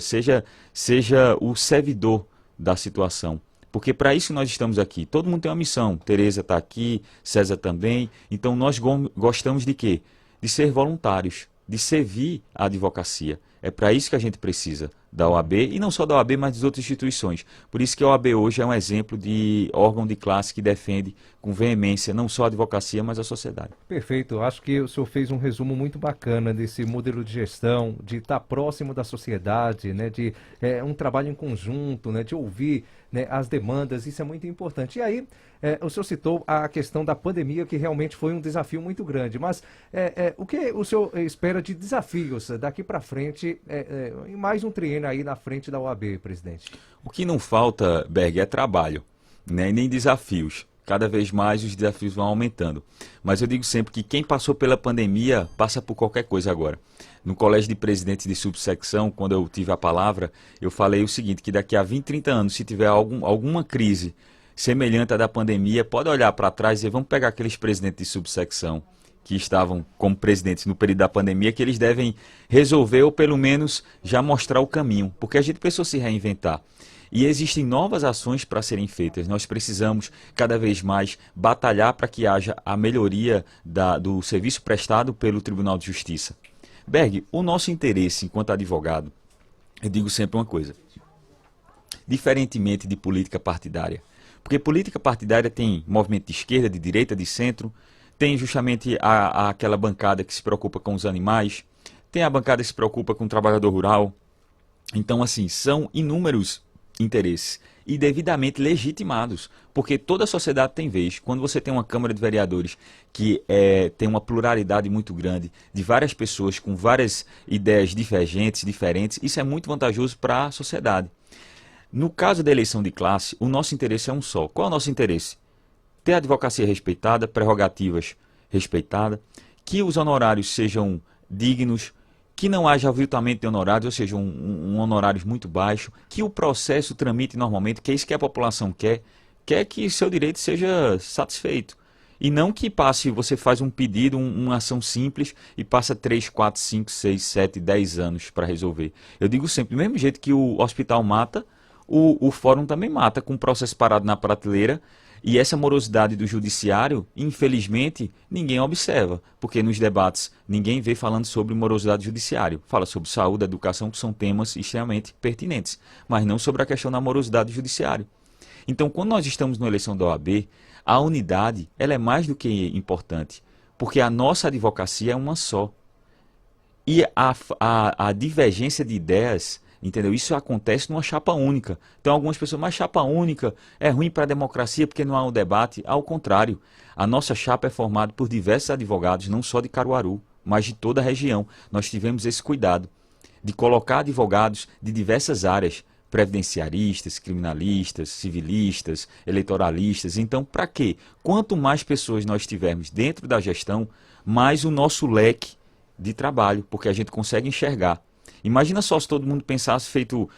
S15: seja o servidor da situação. Porque para isso nós estamos aqui. Todo mundo tem uma missão. Tereza está aqui, César também. Então nós gostamos de quê? De ser voluntários, de servir a advocacia. É para isso que a gente precisa da OAB, e não só da OAB, mas de outras instituições. Por isso que a OAB hoje é um exemplo de órgão de classe que defende com veemência não só a advocacia, mas a sociedade.
S4: Perfeito. Acho que o senhor fez um resumo muito bacana desse modelo de gestão, de estar próximo da sociedade, né, de um trabalho em conjunto, né, de ouvir, né, as demandas. Isso é muito importante. E aí, o senhor citou a questão da pandemia, que realmente foi um desafio muito grande. Mas o que o senhor espera de desafios daqui para frente, em mais um triênio aí na frente da OAB, presidente?
S15: O que não falta, Berg, é trabalho, né, nem desafios. Cada vez mais os desafios vão aumentando. Mas eu digo sempre que quem passou pela pandemia passa por qualquer coisa agora. No Colégio de Presidentes de Subsecção, quando eu tive a palavra, eu falei o seguinte, que daqui a 20, 30 anos, se tiver alguma crise semelhante à da pandemia, pode olhar para trás e dizer, vamos pegar aqueles presidentes de subsecção que estavam como presidentes no período da pandemia, que eles devem resolver ou pelo menos já mostrar o caminho, porque a gente precisou se reinventar. E existem novas ações para serem feitas. Nós precisamos cada vez mais batalhar para que haja a melhoria do serviço prestado pelo Tribunal de Justiça. Berg, o nosso interesse enquanto advogado, eu digo sempre uma coisa, diferentemente de política partidária, porque política partidária tem movimento de esquerda, de direita, de centro, tem justamente aquela bancada que se preocupa com os animais, tem a bancada que se preocupa com o trabalhador rural. Então, assim, são inúmeros interesses e devidamente legitimados, porque toda a sociedade tem vez. Quando você tem uma Câmara de Vereadores que tem uma pluralidade muito grande, de várias pessoas com várias ideias divergentes, diferentes, isso é muito vantajoso para a sociedade. No caso da eleição de classe, o nosso interesse é um só. Qual é o nosso interesse? Ter a advocacia respeitada, prerrogativas respeitadas, que os honorários sejam dignos, que não haja aviltamento de honorários, ou seja, um honorários muito baixo, que o processo tramite normalmente, que é isso que a população quer que seu direito seja satisfeito. E não que passe, você faz um pedido, uma ação simples e passa 3, 4, 5, 6, 7, 10 anos para resolver. Eu digo sempre, do mesmo jeito que o hospital mata, o fórum também mata, com o processo parado na prateleira. E essa morosidade do judiciário, infelizmente, ninguém observa, porque nos debates ninguém vê falando sobre morosidade judiciária. Fala sobre saúde, educação, que são temas extremamente pertinentes, mas não sobre a questão da morosidade judiciária. Então, quando nós estamos na eleição da OAB, a unidade ela é mais do que importante, porque a nossa advocacia é uma só. E a divergência de ideias, entendeu? Isso acontece numa chapa única. Então algumas pessoas, mas chapa única é ruim para a democracia porque não há um debate. Ao contrário, a nossa chapa é formada por diversos advogados, não só de Caruaru, mas de toda a região. Nós tivemos esse cuidado de colocar advogados de diversas áreas, previdenciaristas, criminalistas, civilistas, eleitoralistas. Então, para quê? Quanto mais pessoas nós tivermos dentro da gestão, mais o nosso leque de trabalho, porque a gente consegue enxergar. Imagina só se todo mundo pensasse feito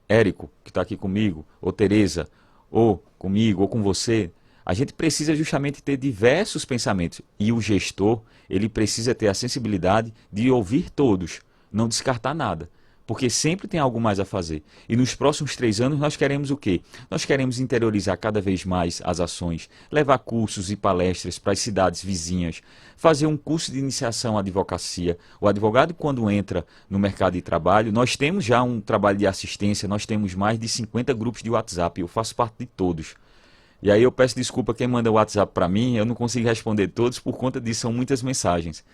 S15: Érico, que está aqui comigo, ou Tereza, ou comigo, ou com você. A gente precisa justamente ter diversos pensamentos. E o gestor, ele precisa ter a sensibilidade de ouvir todos, não descartar nada. Porque sempre tem algo mais a fazer. E nos próximos 3 anos nós queremos o quê? Nós queremos interiorizar cada vez mais as ações, levar cursos e palestras para as cidades vizinhas, fazer um curso de iniciação à advocacia. O advogado, quando entra no mercado de trabalho, nós temos já um trabalho de assistência, nós temos mais de 50 grupos de WhatsApp, eu faço parte de todos. E aí eu peço desculpa quem manda o WhatsApp para mim, eu não consigo responder todos por conta disso, são muitas mensagens.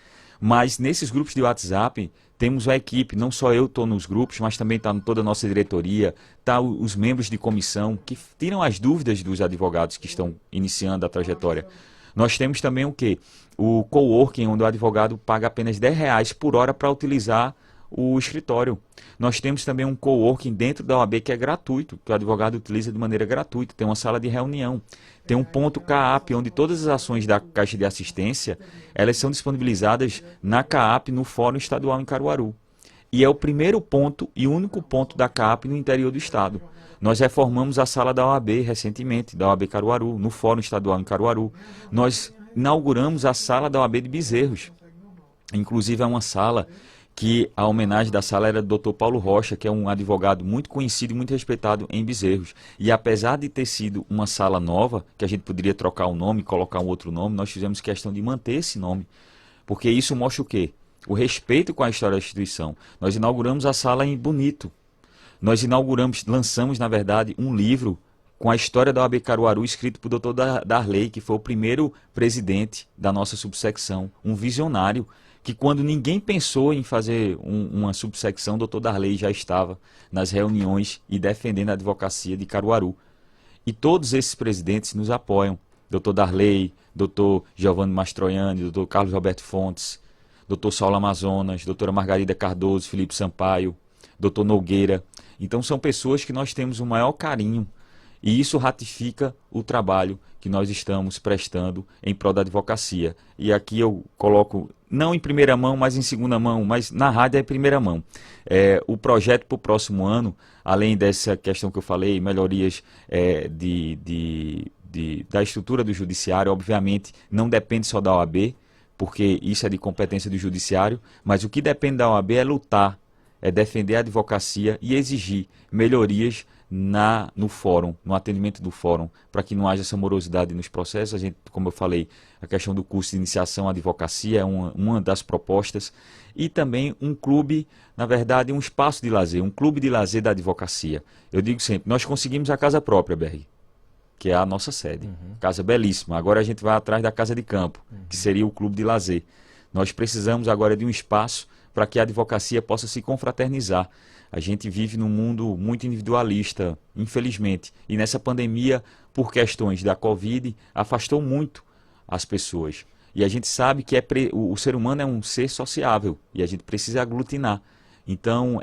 S15: Mas nesses grupos de WhatsApp temos a equipe, não só eu estou nos grupos, mas também está toda a nossa diretoria, tá os membros de comissão que tiram as dúvidas dos advogados que estão iniciando a trajetória. Nós temos também o quê? O coworking, onde o advogado paga apenas R$10 por hora para utilizar o escritório. Nós temos também um coworking dentro da OAB que é gratuito, que o advogado utiliza de maneira gratuita. Tem uma sala de reunião, tem um ponto CAAP, onde todas as ações da Caixa de Assistência, elas são disponibilizadas na CAAP, no Fórum Estadual em Caruaru. E é o primeiro ponto e único ponto da CAAP no interior do estado. Nós reformamos a sala da OAB recentemente, da OAB Caruaru, no Fórum Estadual em Caruaru. Nós inauguramos a sala da OAB de Bezerros. Inclusive é uma sala que a homenagem da sala era do Dr. Paulo Rocha, que é um advogado muito conhecido e muito respeitado em Bezerros. E apesar de ter sido uma sala nova, que a gente poderia trocar o nome, colocar um outro nome, nós fizemos questão de manter esse nome. Porque isso mostra o quê? O respeito com a história da instituição. Nós inauguramos a sala em Bonito. Nós lançamos, na verdade, um livro com a história da OAB Caruaru, escrito por Dr. Darley, que foi o primeiro presidente da nossa subsecção, um visionário, que quando ninguém pensou em fazer uma subsecção, o Dr. Darley já estava nas reuniões e defendendo a advocacia de Caruaru. E todos esses presidentes nos apoiam. Dr. Darley, Dr. Giovanni Mastroianni, Dr. Carlos Roberto Fontes, Dr. Saulo Amazonas, Dra. Margarida Cardoso, Felipe Sampaio, Dr. Nogueira. Então são pessoas que nós temos o maior carinho. E isso ratifica o trabalho que nós estamos prestando em prol da advocacia. E aqui eu coloco, não em primeira mão, mas em segunda mão, mas na rádio é em primeira mão. O projeto para o próximo ano, além dessa questão que eu falei, melhorias da estrutura do judiciário, obviamente não depende só da OAB, porque isso é de competência do judiciário, mas o que depende da OAB é lutar, é defender a advocacia e exigir melhorias no fórum, no atendimento do fórum, para que não haja essa morosidade nos processos. A gente, como eu falei, a questão do curso de iniciação à advocacia é uma das propostas, e também um clube, na verdade, um espaço de lazer, um clube de lazer da advocacia. Eu digo sempre, nós conseguimos a casa própria, BR, que é a nossa sede, casa belíssima. Agora a gente vai atrás da casa de campo, que seria o clube de lazer. Nós precisamos agora de um espaço para que a advocacia possa se confraternizar. A gente vive num mundo muito individualista, infelizmente. E nessa pandemia, por questões da Covid, afastou muito as pessoas. E a gente sabe que o ser humano é um ser sociável e a gente precisa aglutinar. Então,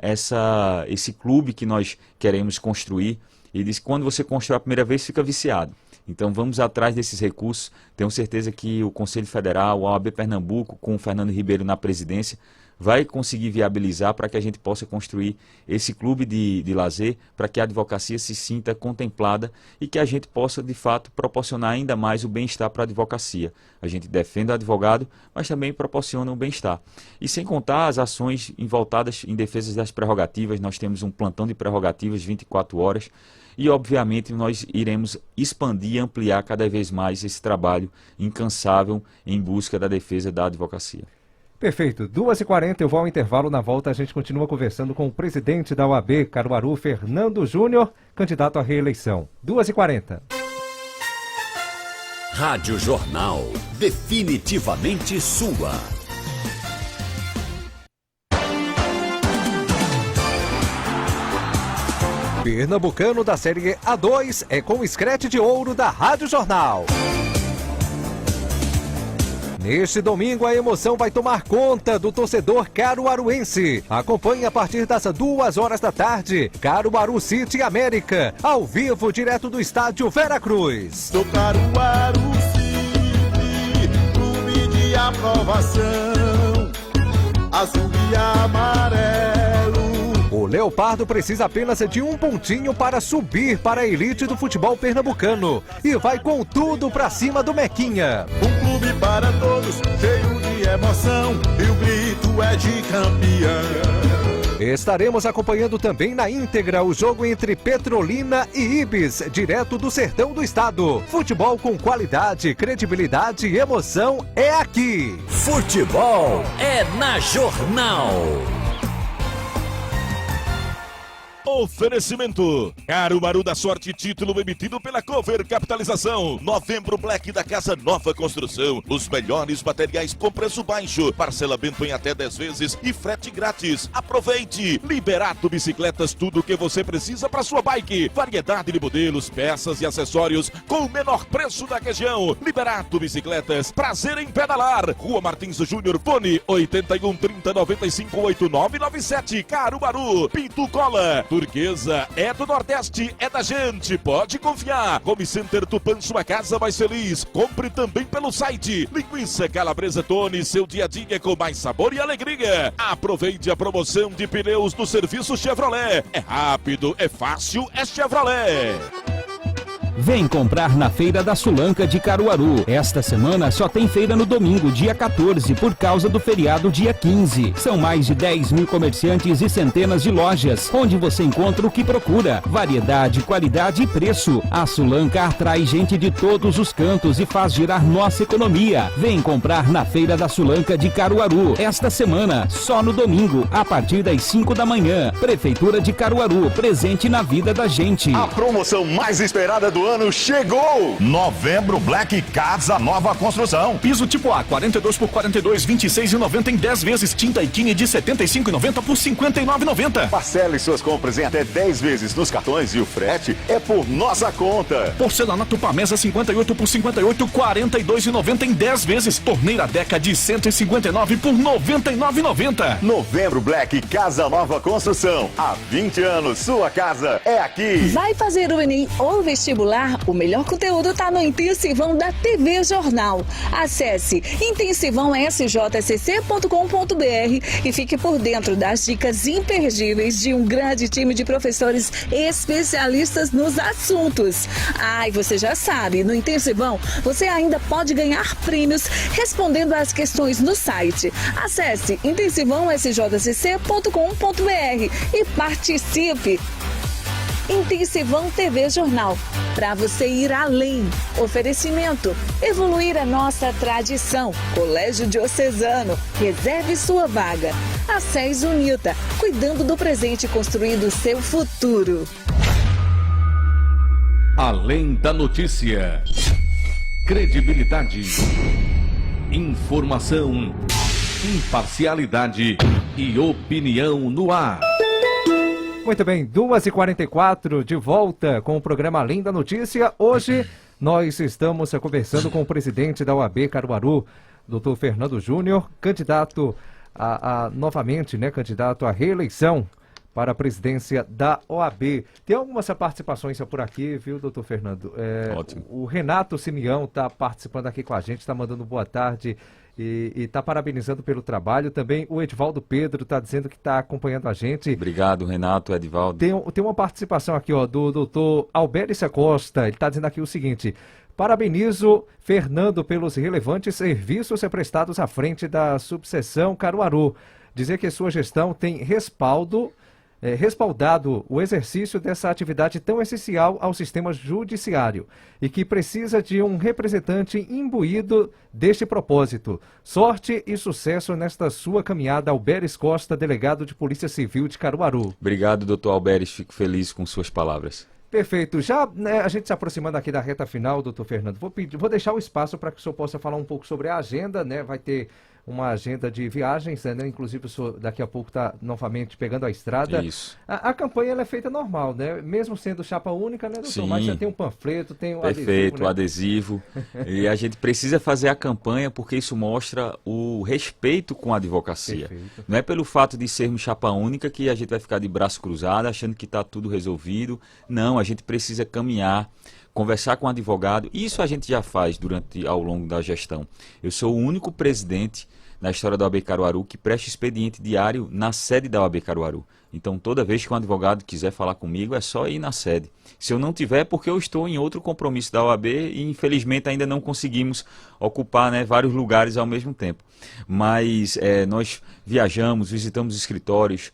S15: esse clube que nós queremos construir, ele diz que quando você constrói a primeira vez, fica viciado. Então, vamos atrás desses recursos. Tenho certeza que o Conselho Federal, a OAB Pernambuco, com o Fernando Ribeiro na presidência, vai conseguir viabilizar para que a gente possa construir esse clube de lazer, para que a advocacia se sinta contemplada e que a gente possa, de fato, proporcionar ainda mais o bem-estar para a advocacia. A gente defende o advogado, mas também proporciona o bem-estar. E sem contar as ações voltadas em defesa das prerrogativas, nós temos um plantão de prerrogativas 24 horas e, obviamente, nós iremos expandir e ampliar cada vez mais esse trabalho incansável em busca da defesa da advocacia.
S4: Perfeito. 2h40, eu vou ao intervalo. Na volta a gente continua conversando com o presidente da OAB Caruaru, Fernando Júnior, candidato à reeleição. 2h40.
S1: Rádio Jornal, definitivamente sua.
S4: Pernambucano da Série A2 é com o Scratch de Ouro da Rádio Jornal. Neste domingo, a emoção vai tomar conta do torcedor caruaruense. Acompanhe a partir das 2h da tarde, Caruaru City América, ao vivo, direto do estádio Veracruz.
S9: Sou Caruaru City, clube de aprovação, azul e amarelo.
S4: O Leopardo precisa apenas de um pontinho para subir para a elite do futebol pernambucano. E vai com tudo pra cima do Mequinha.
S9: Um clube para todos, cheio de emoção, e o grito é de campeão.
S4: Estaremos acompanhando também na íntegra o jogo entre Petrolina e Ibis, direto do sertão do estado. Futebol com qualidade, credibilidade e emoção é aqui.
S1: Futebol é na Jornal.
S10: Oferecimento Caruaru da Sorte, título emitido pela Cover Capitalização. Novembro Black da Casa Nova Construção. Os melhores materiais com preço baixo, parcelamento em até 10 vezes e frete grátis. Aproveite! Liberato Bicicletas, tudo o que você precisa para sua bike. Variedade de modelos, peças e acessórios com o menor preço da região. Liberato Bicicletas, prazer em pedalar. Rua Martins Júnior, fone 81 30 95 8997, Caruaru. Pinto Cola, Turquesa é do Nordeste, é da gente, pode confiar. Home Center Tupã, sua casa mais feliz. Compre também pelo site. Linguiça Calabresa Tony, seu dia a dia com mais sabor e alegria. Aproveite a promoção de pneus do serviço Chevrolet. É rápido, é fácil, é Chevrolet.
S16: Vem comprar na Feira da Sulanca de Caruaru. Esta semana só tem feira no domingo, dia 14, por causa do feriado dia 15. São mais de 10 mil comerciantes e centenas de lojas, onde você encontra o que procura. Variedade, qualidade e preço. A Sulanca atrai gente de todos os cantos e faz girar nossa economia. Vem comprar na Feira da Sulanca de Caruaru. Esta semana, só no domingo, a partir das 5 da manhã. Prefeitura de Caruaru, presente na vida da gente.
S17: A promoção mais esperada do ano chegou! Novembro Black Casa Nova Construção.
S18: Piso tipo A, 42 por 42, 26,90 em 10 vezes. Tinta Ikine de 75,90 por 59,90.
S17: Parcele suas compras em até 10 vezes nos cartões e o frete é por nossa conta.
S18: Porcelanato Pamesa 58 por 58, 42,90 em 10 vezes. Torneira Deca de 159 por 99,90.
S17: Novembro Black Casa Nova Construção. Há 20 anos, sua casa é aqui.
S19: Vai fazer o Enem ou vestibular? O melhor conteúdo está no Intensivão da TV Jornal. Acesse intensivãosjscc.com.br e fique por dentro das dicas imperdíveis de um grande time de professores especialistas nos assuntos. E você já sabe, no Intensivão você ainda pode ganhar prêmios respondendo às questões no site. Acesse intensivãosjscc.com.br e participe. Intensivão TV Jornal, para você ir além. Oferecimento, evoluir a nossa tradição. Colégio Diocesano, reserve sua vaga. A SES Unita, cuidando do presente, construindo o seu futuro.
S5: Além da notícia, credibilidade, informação, imparcialidade e opinião no ar.
S4: Muito bem, 2h44, de volta com o programa Além da Notícia. Hoje nós estamos conversando com o presidente da OAB Caruaru, Dr. Fernando Júnior, candidato novamente, né, candidato à reeleição para a presidência da OAB. Tem algumas participações por aqui, viu, doutor Fernando?
S15: Ótimo.
S4: O Renato Simeão está participando aqui com a gente, está mandando boa tarde e está parabenizando pelo trabalho. Também o Edivaldo Pedro está dizendo que está acompanhando a gente.
S15: Obrigado, Renato, Edivaldo.
S4: Tem uma participação aqui, ó, do doutor Albéricia Costa. Ele está dizendo aqui o seguinte: parabenizo Fernando pelos relevantes serviços prestados à frente da subseção Caruaru. Dizer que sua gestão tem respaldado o exercício dessa atividade tão essencial ao sistema judiciário e que precisa de um representante imbuído deste propósito. Sorte e sucesso nesta sua caminhada, Alberes Costa, delegado de Polícia Civil de Caruaru.
S15: Obrigado, doutor Alberes, fico feliz com suas palavras.
S4: Perfeito. Já, né, a gente se aproximando aqui da reta final, doutor Fernando, vou deixar o espaço para que o senhor possa falar um pouco sobre a agenda, né? Vai ter uma agenda de viagens, né? Inclusive o senhor daqui a pouco está novamente pegando a estrada.
S15: Isso.
S4: A campanha ela é feita normal, né? Mesmo sendo chapa única, né, doutor?
S15: Sim.
S4: Mas já tem um panfleto, tem um
S15: Perfeito, o
S4: adesivo, né?
S15: adesivo. E a gente precisa fazer a campanha porque isso mostra o respeito com a advocacia.
S4: Perfeito.
S15: Não é pelo fato de sermos chapa única que a gente vai ficar de braço cruzado achando que está tudo resolvido. Não, a gente precisa caminhar, conversar com o advogado. Isso a gente já faz ao longo da gestão. Eu sou o único presidente na história da OAB Caruaru que presta expediente diário na sede da OAB Caruaru. Então, toda vez que um advogado quiser falar comigo, é só ir na sede. Se eu não tiver, é porque eu estou em outro compromisso da OAB e, infelizmente, ainda não conseguimos ocupar, né, vários lugares ao mesmo tempo. Mas nós viajamos, visitamos escritórios,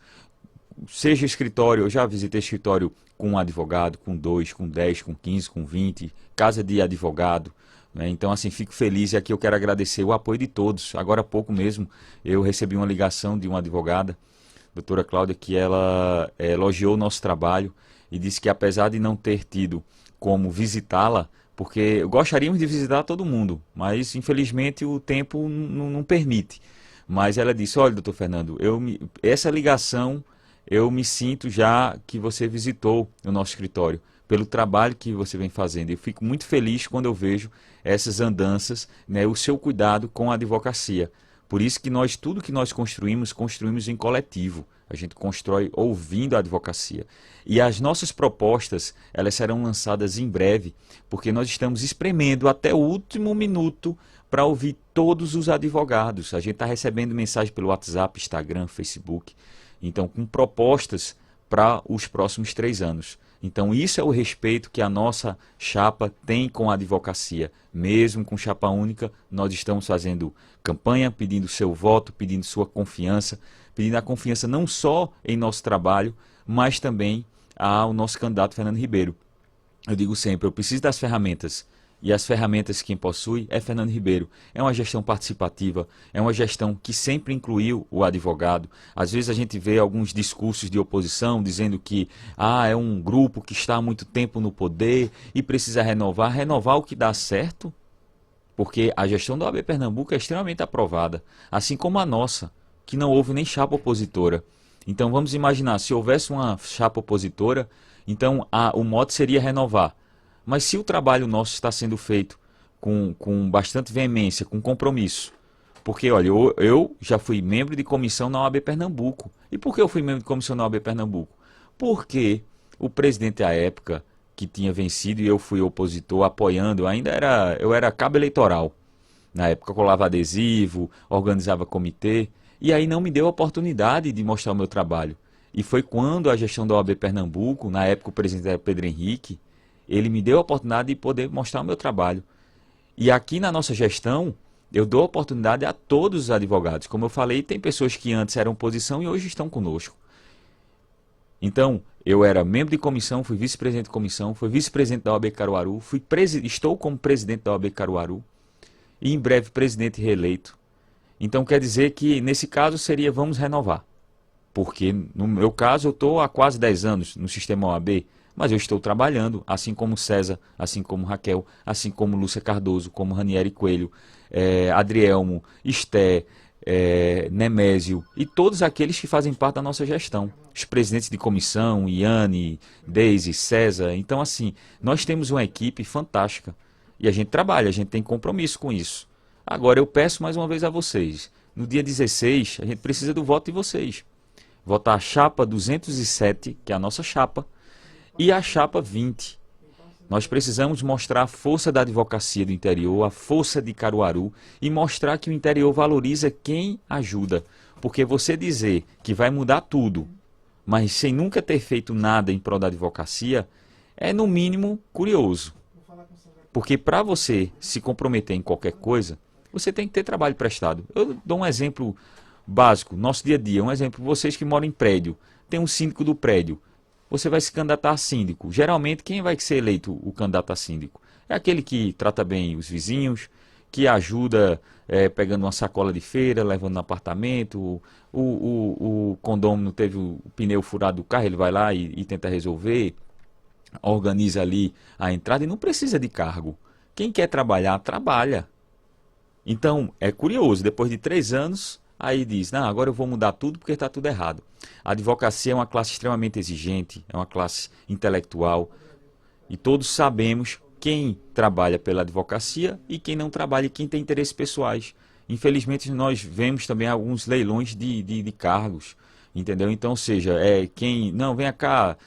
S15: seja escritório, eu já visitei escritório com um advogado, com 2, com 10, com 15, com 20, casa de advogado. Então, assim, fico feliz e aqui eu quero agradecer o apoio de todos. Agora há pouco mesmo eu recebi uma ligação de uma advogada, doutora Cláudia, que ela elogiou o nosso trabalho e disse que apesar de não ter tido como visitá-la, porque gostaríamos de visitar todo mundo, mas infelizmente o tempo não permite. Mas ela disse: olha, doutor Fernando, essa ligação eu me sinto já que você visitou o nosso escritório, pelo trabalho que você vem fazendo. Eu fico muito feliz quando eu vejo essas andanças, né, o seu cuidado com a advocacia. Por isso que tudo que nós construímos em coletivo. A gente constrói ouvindo a advocacia. E as nossas propostas, elas serão lançadas em breve, porque nós estamos espremendo até o último minuto para ouvir todos os advogados. A gente está recebendo mensagem pelo WhatsApp, Instagram, Facebook. Então, com propostas para os próximos 3 anos. Então, isso é o respeito que a nossa chapa tem com a advocacia. Mesmo com chapa única, nós estamos fazendo campanha, pedindo seu voto, pedindo sua confiança, pedindo a confiança não só em nosso trabalho, mas também ao nosso candidato Fernando Ribeiro. Eu digo sempre, eu preciso das ferramentas. E as ferramentas que quem possui é Fernando Ribeiro. É uma gestão participativa, é uma gestão que sempre incluiu o advogado. Às vezes a gente vê alguns discursos de oposição dizendo que é um grupo que está há muito tempo no poder e precisa renovar. Renovar o que dá certo? Porque a gestão da OAB Pernambuco é extremamente aprovada, assim como a nossa, que não houve nem chapa opositora. Então vamos imaginar, se houvesse uma chapa opositora, então o mote seria renovar. Mas se o trabalho nosso está sendo feito com bastante veemência, com compromisso, porque, olha, eu já fui membro de comissão na OAB Pernambuco. E por que eu fui membro de comissão na OAB Pernambuco? Porque o presidente à época, que tinha vencido, e eu fui opositor apoiando, eu era cabo eleitoral. Na época eu colava adesivo, organizava comitê, e aí não me deu a oportunidade de mostrar o meu trabalho. E foi quando a gestão da OAB Pernambuco, na época o presidente era Pedro Henrique, ele me deu a oportunidade de poder mostrar o meu trabalho. E aqui na nossa gestão, eu dou a oportunidade a todos os advogados. Como eu falei, tem pessoas que antes eram oposição e hoje estão conosco. Então, eu era membro de comissão, fui vice-presidente de comissão, fui vice-presidente da OAB Caruaru, estou como presidente da OAB Caruaru e em breve presidente reeleito. Então quer dizer que nesse caso seria vamos renovar. Porque no meu caso eu estou há quase 10 anos no sistema OAB, mas eu estou trabalhando, assim como César, assim como Raquel, assim como Lúcia Cardoso, como Ranieri Coelho, Adrielmo, Esté, Nemésio e todos aqueles que fazem parte da nossa gestão. Os presidentes de comissão, Iane, Deise, César. Então, assim, nós temos uma equipe fantástica e a gente trabalha, a gente tem compromisso com isso. Agora, eu peço mais uma vez a vocês, no dia 16, a gente precisa do voto de vocês. Votar a chapa 207, que é a nossa chapa, e a chapa 20. Nós precisamos mostrar a força da advocacia do interior, a força de Caruaru, e mostrar que o interior valoriza quem ajuda. Porque você dizer que vai mudar tudo, mas sem nunca ter feito nada em prol da advocacia, é no mínimo curioso. Porque para você se comprometer em qualquer coisa, você tem que ter trabalho prestado. Eu dou um exemplo básico, nosso dia a dia, um exemplo, vocês que moram em prédio, tem um síndico do prédio, você vai se candidatar a síndico. Geralmente, quem vai ser eleito o candidato a síndico? É aquele que trata bem os vizinhos, que ajuda pegando uma sacola de feira, levando no apartamento, o condômino teve o pneu furado do carro, ele vai lá e tenta resolver, organiza ali a entrada e não precisa de cargo. Quem quer trabalhar, trabalha. Então, é curioso, depois de 3 anos, aí diz, não, agora eu vou mudar tudo porque está tudo errado. A advocacia é uma classe extremamente exigente, é uma classe intelectual, e todos sabemos quem trabalha pela advocacia e quem não trabalha, e quem tem interesses pessoais. Infelizmente, nós vemos também alguns leilões de cargos, entendeu? Então, ou seja, quem, não, venha cá,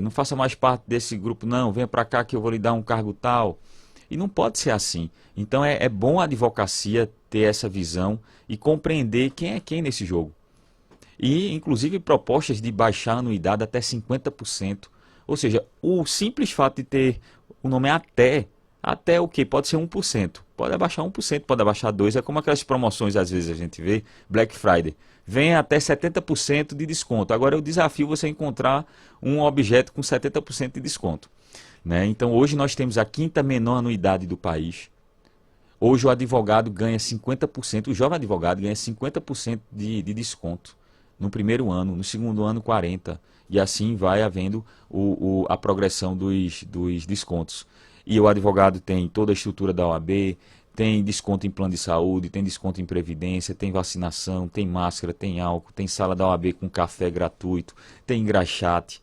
S15: não faça mais parte desse grupo, não, venha para cá que eu vou lhe dar um cargo tal. E não pode ser assim. Então, é bom a advocacia ter essa visão e compreender quem é quem nesse jogo. E, inclusive, propostas de baixar a anuidade até 50%. Ou seja, o simples fato de ter o nome até o quê? Pode ser 1%. Pode abaixar 1%, pode abaixar 2%. É como aquelas promoções, às vezes, a gente vê, Black Friday. Vem até 70% de desconto. Agora, eu desafio você encontrar um objeto com 70% de desconto. Né? Então, hoje nós temos a 5ª menor anuidade do país. Hoje o advogado ganha 50%, o jovem advogado ganha 50% de desconto no primeiro ano, no segundo ano 40%, e assim vai havendo a progressão dos descontos. E o advogado tem toda a estrutura da OAB, tem desconto em plano de saúde, tem desconto em previdência, tem vacinação, tem máscara, tem álcool, tem sala da OAB com café gratuito, tem engraxate,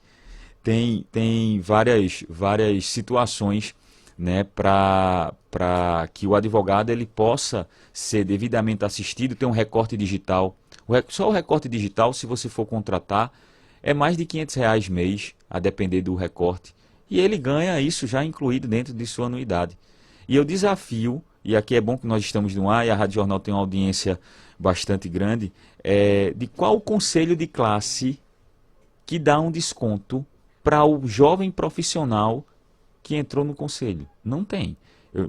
S15: tem várias situações, né, para que o advogado ele possa ser devidamente assistido, ter um recorte digital. Só o recorte digital, se você for contratar, é mais de R$500 mês, a depender do recorte. E ele ganha isso já incluído dentro de sua anuidade. E eu desafio, e aqui é bom que nós estamos no ar, e a Rádio Jornal tem uma audiência bastante grande, de qual o conselho de classe que dá um desconto para o jovem profissional que entrou no conselho. Não tem.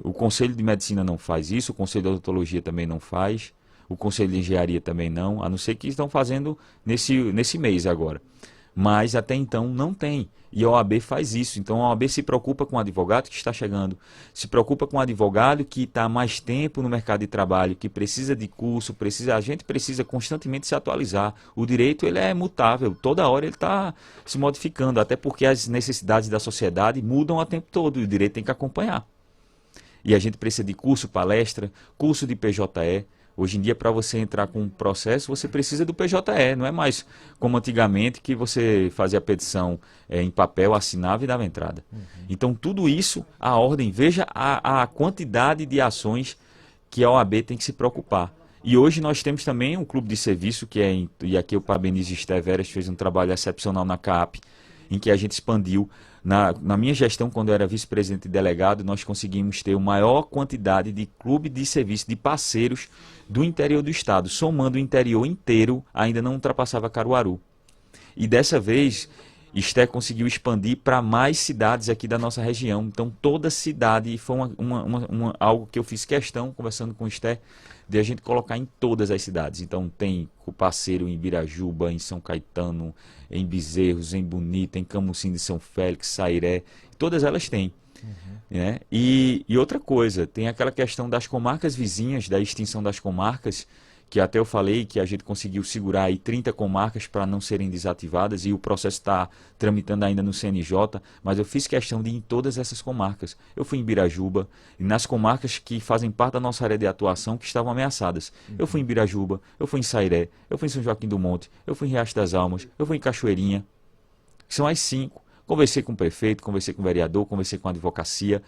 S15: O Conselho de Medicina não faz isso, o Conselho de Odontologia também não faz, o Conselho de Engenharia também não, a não ser que estão fazendo nesse mês agora. Mas até então não tem. E a OAB faz isso. Então a OAB se preocupa com o advogado que está chegando, se preocupa com o advogado que está há mais tempo no mercado de trabalho, que precisa de curso, a gente precisa constantemente se atualizar. O direito ele é mutável, toda hora ele está se modificando, até porque as necessidades da sociedade mudam o tempo todo e o direito tem que acompanhar. E a gente precisa de curso, palestra, curso de PJE. Hoje em dia, para você entrar com um processo, você precisa do PJE. Não é mais como antigamente que você fazia a petição em papel, assinava e dava entrada. Então, tudo isso, a ordem, veja a quantidade de ações que a OAB tem que se preocupar. E hoje nós temos também um clube de serviço, e aqui eu parabenizo Esther Veras, fez um trabalho excepcional na CAAP, em que a gente expandiu. Na minha gestão, quando eu era vice-presidente e delegado, nós conseguimos ter a maior quantidade de clube de serviço, de parceiros do interior do estado. Somando o interior inteiro, ainda não ultrapassava Caruaru. E dessa vez, Esther conseguiu expandir para mais cidades aqui da nossa região. Então, toda cidade, e foi algo que eu fiz questão, conversando com Esther, de a gente colocar em todas as cidades. Então, tem o parceiro em Ibirajuba, em São Caetano, em Bezerros, em Bonita, em Camusim de São Félix, Sairé, todas elas têm. Né? E outra coisa, tem aquela questão das comarcas vizinhas, da extinção das comarcas, que até eu falei que a gente conseguiu segurar aí 30 comarcas para não serem desativadas, e o processo está tramitando ainda no CNJ, mas eu fiz questão de ir em todas essas comarcas. Eu fui em Ibirajuba, e nas comarcas que fazem parte da nossa área de atuação, que estavam ameaçadas. Eu fui em Ibirajuba, eu fui em Sairé, eu fui em São Joaquim do Monte, eu fui em Riacho das Almas, eu fui em Cachoeirinha, que são as 5. Conversei com o prefeito, conversei com o vereador, conversei com a advocacia.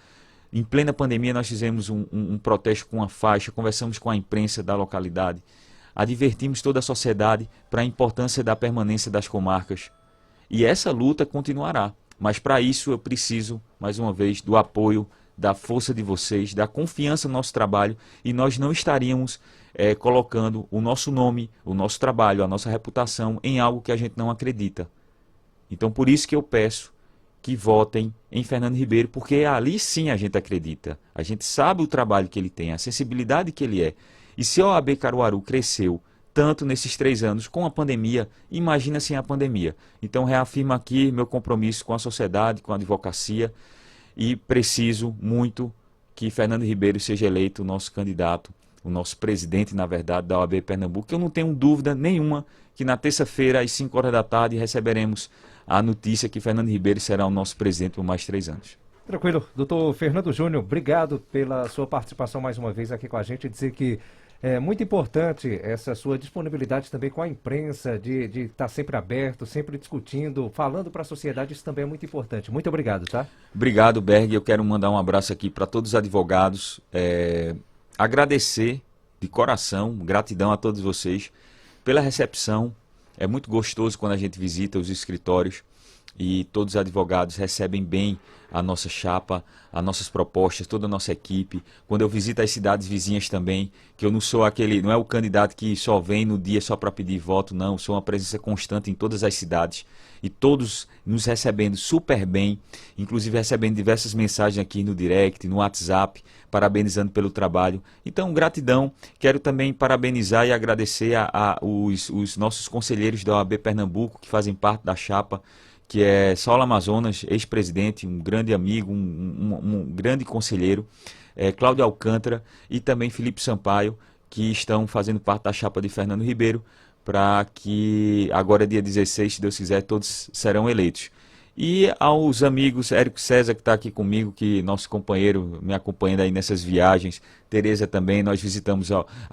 S15: Em plena pandemia nós fizemos um protesto com uma faixa, conversamos com a imprensa da localidade. advertimos toda a sociedade para a importância da permanência das comarcas. E essa luta continuará. Mas para isso eu preciso, mais uma vez, do apoio, da força de vocês, da confiança no nosso trabalho, e nós não estaríamos colocando o nosso nome, o nosso trabalho, a nossa reputação em algo que a gente não acredita. Então por isso que eu peço que votem em Fernando Ribeiro, porque ali sim a gente acredita. A gente sabe o trabalho que ele tem, a sensibilidade que ele é. E se a OAB Caruaru cresceu tanto nesses 3 anos com a pandemia, imagina sem a pandemia. Então reafirmo aqui meu compromisso com a sociedade, com a advocacia, e preciso muito que Fernando Ribeiro seja eleito o nosso candidato, o nosso presidente, na verdade, da OAB Pernambuco. Eu não tenho dúvida nenhuma que na terça-feira, às 5 horas da tarde, receberemos a notícia que Fernando Ribeiro será o nosso presidente por mais 3 anos.
S4: Tranquilo. Doutor Fernando Júnior, obrigado pela sua participação mais uma vez aqui com a gente. Dizer que é muito importante essa sua disponibilidade também com a imprensa, de estar sempre aberto, sempre discutindo, falando para a sociedade. Isso também é muito importante. Muito obrigado, tá?
S15: Obrigado, Berg. Eu quero mandar um abraço aqui para todos os advogados. Agradecer de coração, gratidão a todos vocês pela recepção. É muito gostoso quando a gente visita os escritórios e todos os advogados recebem bem a nossa chapa, as nossas propostas, toda a nossa equipe. Quando eu visito as cidades vizinhas também, que eu não sou não é o candidato que só vem no dia só para pedir voto, não. Sou uma presença constante em todas as cidades e todos nos recebendo super bem, inclusive recebendo diversas mensagens aqui no direct, no WhatsApp, parabenizando pelo trabalho. Então, gratidão. Quero também parabenizar e agradecer os nossos conselheiros da OAB Pernambuco, que fazem parte da chapa, que é Saulo Amazonas, ex-presidente, um grande amigo, um grande conselheiro, Cláudio Alcântara e também Felipe Sampaio, que estão fazendo parte da chapa de Fernando Ribeiro, para que agora, dia 16, se Deus quiser, todos serão eleitos. E aos amigos, Érico César, que está aqui comigo, que nosso companheiro, me acompanhando aí nessas viagens, Tereza também, nós visitamos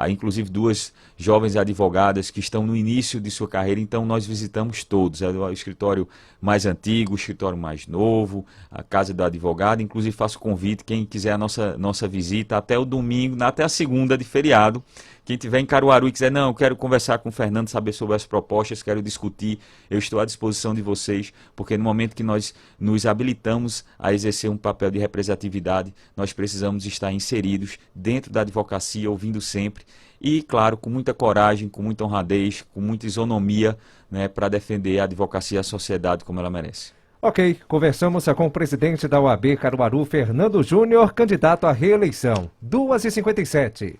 S15: inclusive 2 jovens advogadas que estão no início de sua carreira, então nós visitamos todos, o escritório mais antigo, o escritório mais novo, a casa do advogado. Inclusive faço convite, quem quiser a nossa visita até o domingo, até a segunda de feriado. Quem estiver em Caruaru e quiser, não, eu quero conversar com o Fernando, saber sobre as propostas, quero discutir, eu estou à disposição de vocês, porque no momento que nós nos habilitamos a exercer um papel de representatividade, nós precisamos estar inseridos dentro da advocacia, ouvindo sempre, e claro, com muita coragem, com muita honradez, com muita isonomia, né, para defender a advocacia e a sociedade como ela merece.
S4: Ok, conversamos com o presidente da OAB Caruaru, Fernando Júnior, candidato à reeleição. 2h57.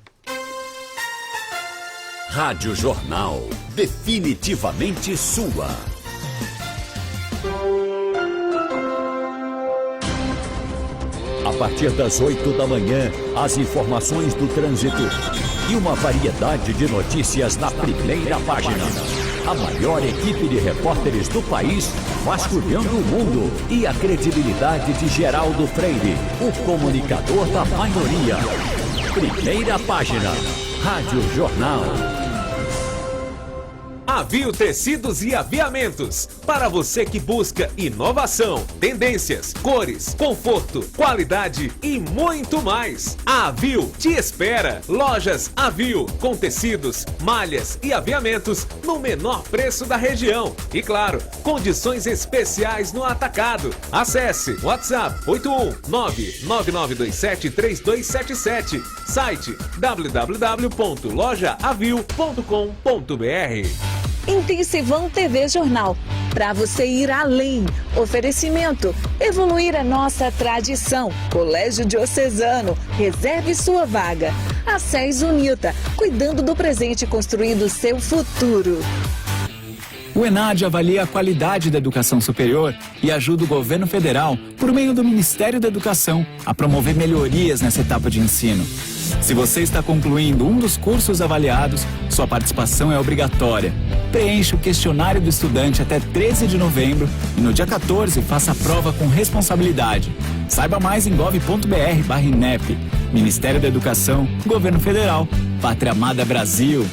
S1: Rádio Jornal, definitivamente sua. A partir das 8 da manhã, as informações do trânsito e uma variedade de notícias na primeira página. A maior equipe de repórteres do país, vasculhando o mundo, e a credibilidade de Geraldo Freire, o comunicador da maioria. Primeira página, Rádio Jornal.
S7: Avio Tecidos e Aviamentos. Para você que busca inovação, tendências, cores, conforto, qualidade e muito mais. A Avio te espera. Lojas Avio, com tecidos, malhas e aviamentos no menor preço da região. E claro, condições especiais no atacado. Acesse WhatsApp 81999273277. Site www.lojaavio.com.br.
S19: Intensivão TV Jornal, para você ir além. Oferecimento, evoluir a nossa tradição. Colégio Diocesano, reserve sua vaga. A SES Unita, cuidando do presente, construindo seu futuro.
S8: O ENAD avalia a qualidade da educação superior e ajuda o governo federal, por meio do Ministério da Educação, a promover melhorias nessa etapa de ensino. Se você está concluindo um dos cursos avaliados, sua participação é obrigatória. Preencha o questionário do estudante até 13 de novembro e no dia 14 faça a prova com responsabilidade. Saiba mais em gov.br/INEP. Ministério da Educação, Governo Federal, Pátria Amada Brasil.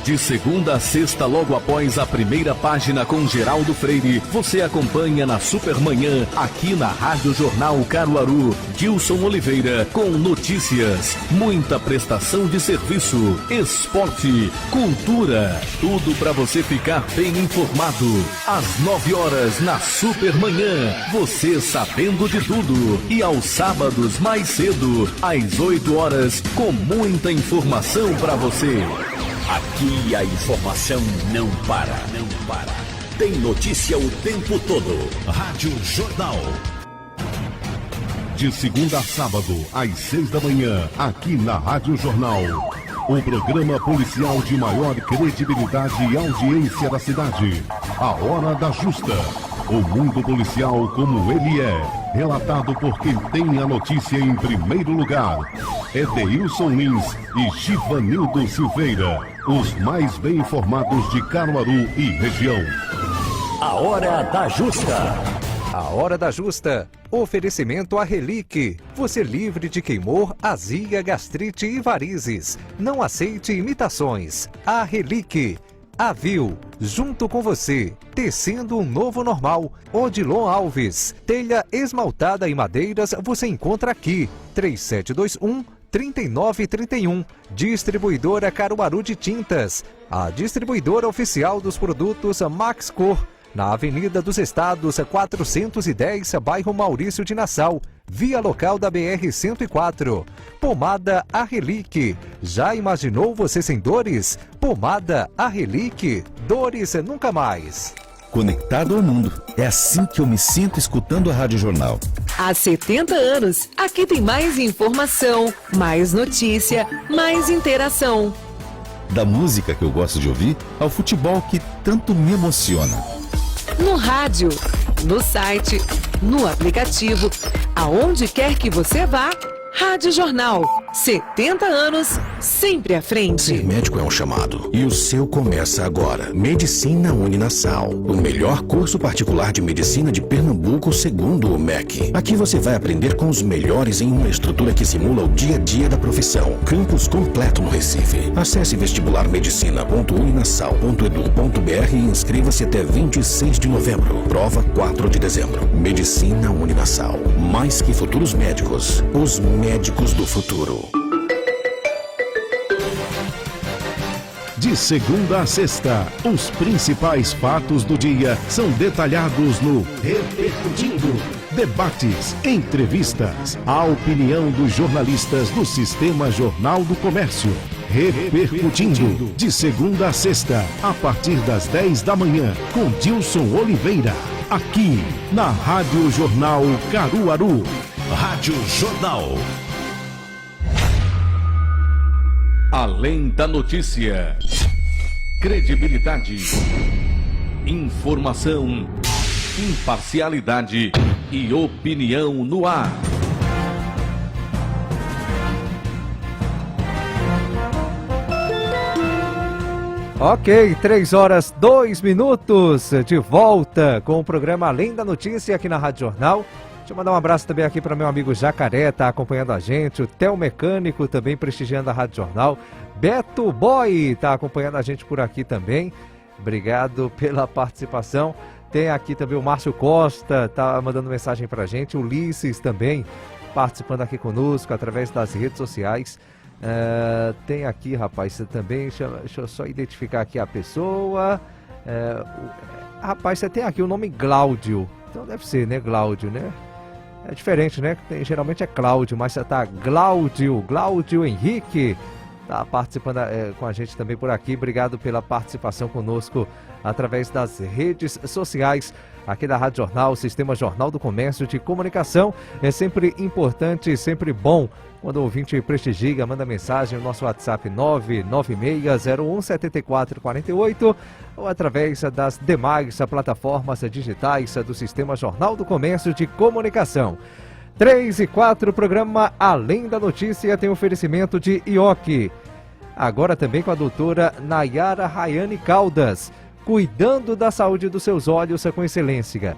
S5: De segunda a sexta, logo após a primeira página com Geraldo Freire, você acompanha na Supermanhã, aqui na Rádio Jornal Caruaru, Gilson Oliveira, com notícias, muita prestação de serviço, esporte, cultura, tudo para você ficar bem informado. Às 9 horas na Supermanhã, você sabendo de tudo. E aos sábados mais cedo, às 8 horas, com muita informação para você.
S1: Aqui a informação não para. Tem notícia o tempo todo. Rádio Jornal.
S2: De segunda a sábado, às 6 da manhã, aqui na Rádio Jornal. O programa policial de maior credibilidade e audiência da cidade. A Hora da Justa. O mundo policial como ele é. Relatado por quem tem a notícia em primeiro lugar. Edeilson Lins e Givanildo Silveira. Os mais bem informados de Caruaru e região.
S1: A Hora da Justa.
S4: A Hora da Justa. Oferecimento a Relique. Você livre de queimor, azia, gastrite e varizes. Não aceite imitações. A Relique. Avil, junto com você, tecendo um novo normal. Odilon Alves, telha esmaltada e madeiras você encontra aqui. 3721-3931. Distribuidora Caruaru de Tintas. A distribuidora oficial dos produtos Max Cor. Na Avenida dos Estados, 410, bairro Maurício de Nassau. Via local da BR-104. Pomada A Relique. Já imaginou você sem dores? Pomada A Relique. Dores nunca mais.
S20: Conectado ao mundo. É assim que eu me sinto escutando a Rádio Jornal.
S21: Há 70 anos, aqui tem mais informação, mais notícia, mais interação.
S20: Da música que eu gosto de ouvir, ao futebol que tanto me emociona.
S21: No rádio, no site, no aplicativo, aonde quer que você vá, Rádio Jornal. 70 anos, sempre à frente.
S12: Ser médico é um chamado. E o seu começa agora. Medicina Uninasal. O melhor curso particular de medicina de Pernambuco, segundo o MEC. Aqui você vai aprender com os melhores em uma estrutura que simula o dia a dia da profissão. Campus completo no Recife. Acesse vestibularmedicina.uninasal.edu.br e inscreva-se até 26 de novembro. Prova 4 de dezembro. Medicina Uninasal. Mais que futuros médicos, os médicos do futuro.
S2: De segunda a sexta, os principais fatos do dia são detalhados no Repercutindo. Debates, entrevistas, a opinião dos jornalistas do Sistema Jornal do Comércio. Repercutindo, de segunda a sexta, a partir das 10 da manhã, com Gilson Oliveira. Aqui, na Rádio Jornal Caruaru.
S1: Rádio Jornal.
S5: Além da notícia, credibilidade, informação, imparcialidade e opinião no ar.
S4: Ok, 3 horas 2 minutos, de volta com o programa Além da Notícia aqui na Rádio Jornal. Deixa eu mandar um abraço também aqui para meu amigo Jacaré, tá acompanhando a gente, o Theo Mecânico também prestigiando a Rádio Jornal, Beto Boy tá acompanhando a gente por aqui também, obrigado pela participação. Tem aqui também o Márcio Costa, tá mandando mensagem pra gente, o Ulisses também participando aqui conosco através das redes sociais. Tem aqui, rapaz, também, deixa eu só identificar aqui a pessoa. Rapaz, você tem aqui o nome Gláudio, então deve ser, né, Gláudio, né? É diferente, né? Geralmente é Cláudio, mas você tá Gláudio Henrique, tá participando com a gente também por aqui. Obrigado pela participação conosco através das redes sociais aqui da Rádio Jornal, Sistema Jornal do Comércio de Comunicação. É sempre importante, sempre bom quando o ouvinte prestigia, manda mensagem no nosso WhatsApp 996017448 ou através das demais plataformas digitais do Sistema Jornal do Comércio de Comunicação. 3 e 4, programa Além da Notícia tem oferecimento de Ioki. Agora também com a doutora Nayara Rayane Caldas, cuidando da saúde dos seus olhos com excelência.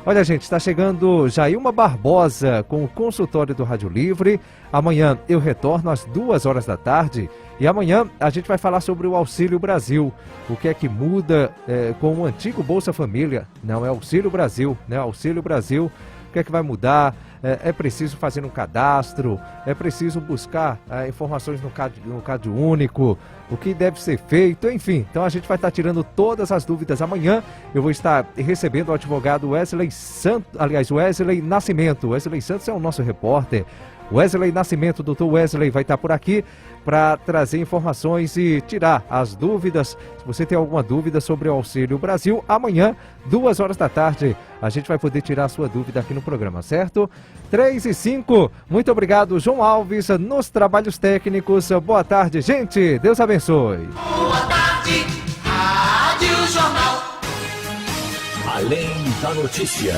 S4: Olha, gente, está chegando Jailma Barbosa com o consultório do Rádio Livre. Amanhã eu retorno às 2 horas da tarde. E amanhã a gente vai falar sobre o Auxílio Brasil. O que é que muda com o antigo Bolsa Família? Não, é Auxílio Brasil, né? Auxílio Brasil. O que é que vai mudar? É preciso fazer um cadastro, é preciso buscar informações no Cade Único, o que deve ser feito, enfim. Então a gente vai estar tirando todas as dúvidas amanhã. Eu vou estar recebendo o advogado Wesley Nascimento. Wesley Santos é o nosso repórter. Wesley Nascimento, doutor Wesley, vai estar por aqui para trazer informações e tirar as dúvidas. Se você tem alguma dúvida sobre o Auxílio Brasil, amanhã, 2 horas da tarde, a gente vai poder tirar a sua dúvida aqui no programa, certo? 3:05, muito obrigado, João Alves, nos trabalhos técnicos. Boa tarde, gente, Deus abençoe.
S6: Boa tarde, Rádio Jornal.
S1: Além da notícia.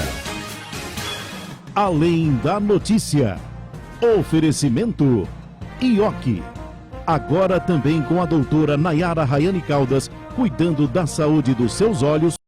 S2: Além da notícia. Oferecimento Ioki. Agora também com a doutora Nayara Rayane Caldas, cuidando da saúde dos seus olhos.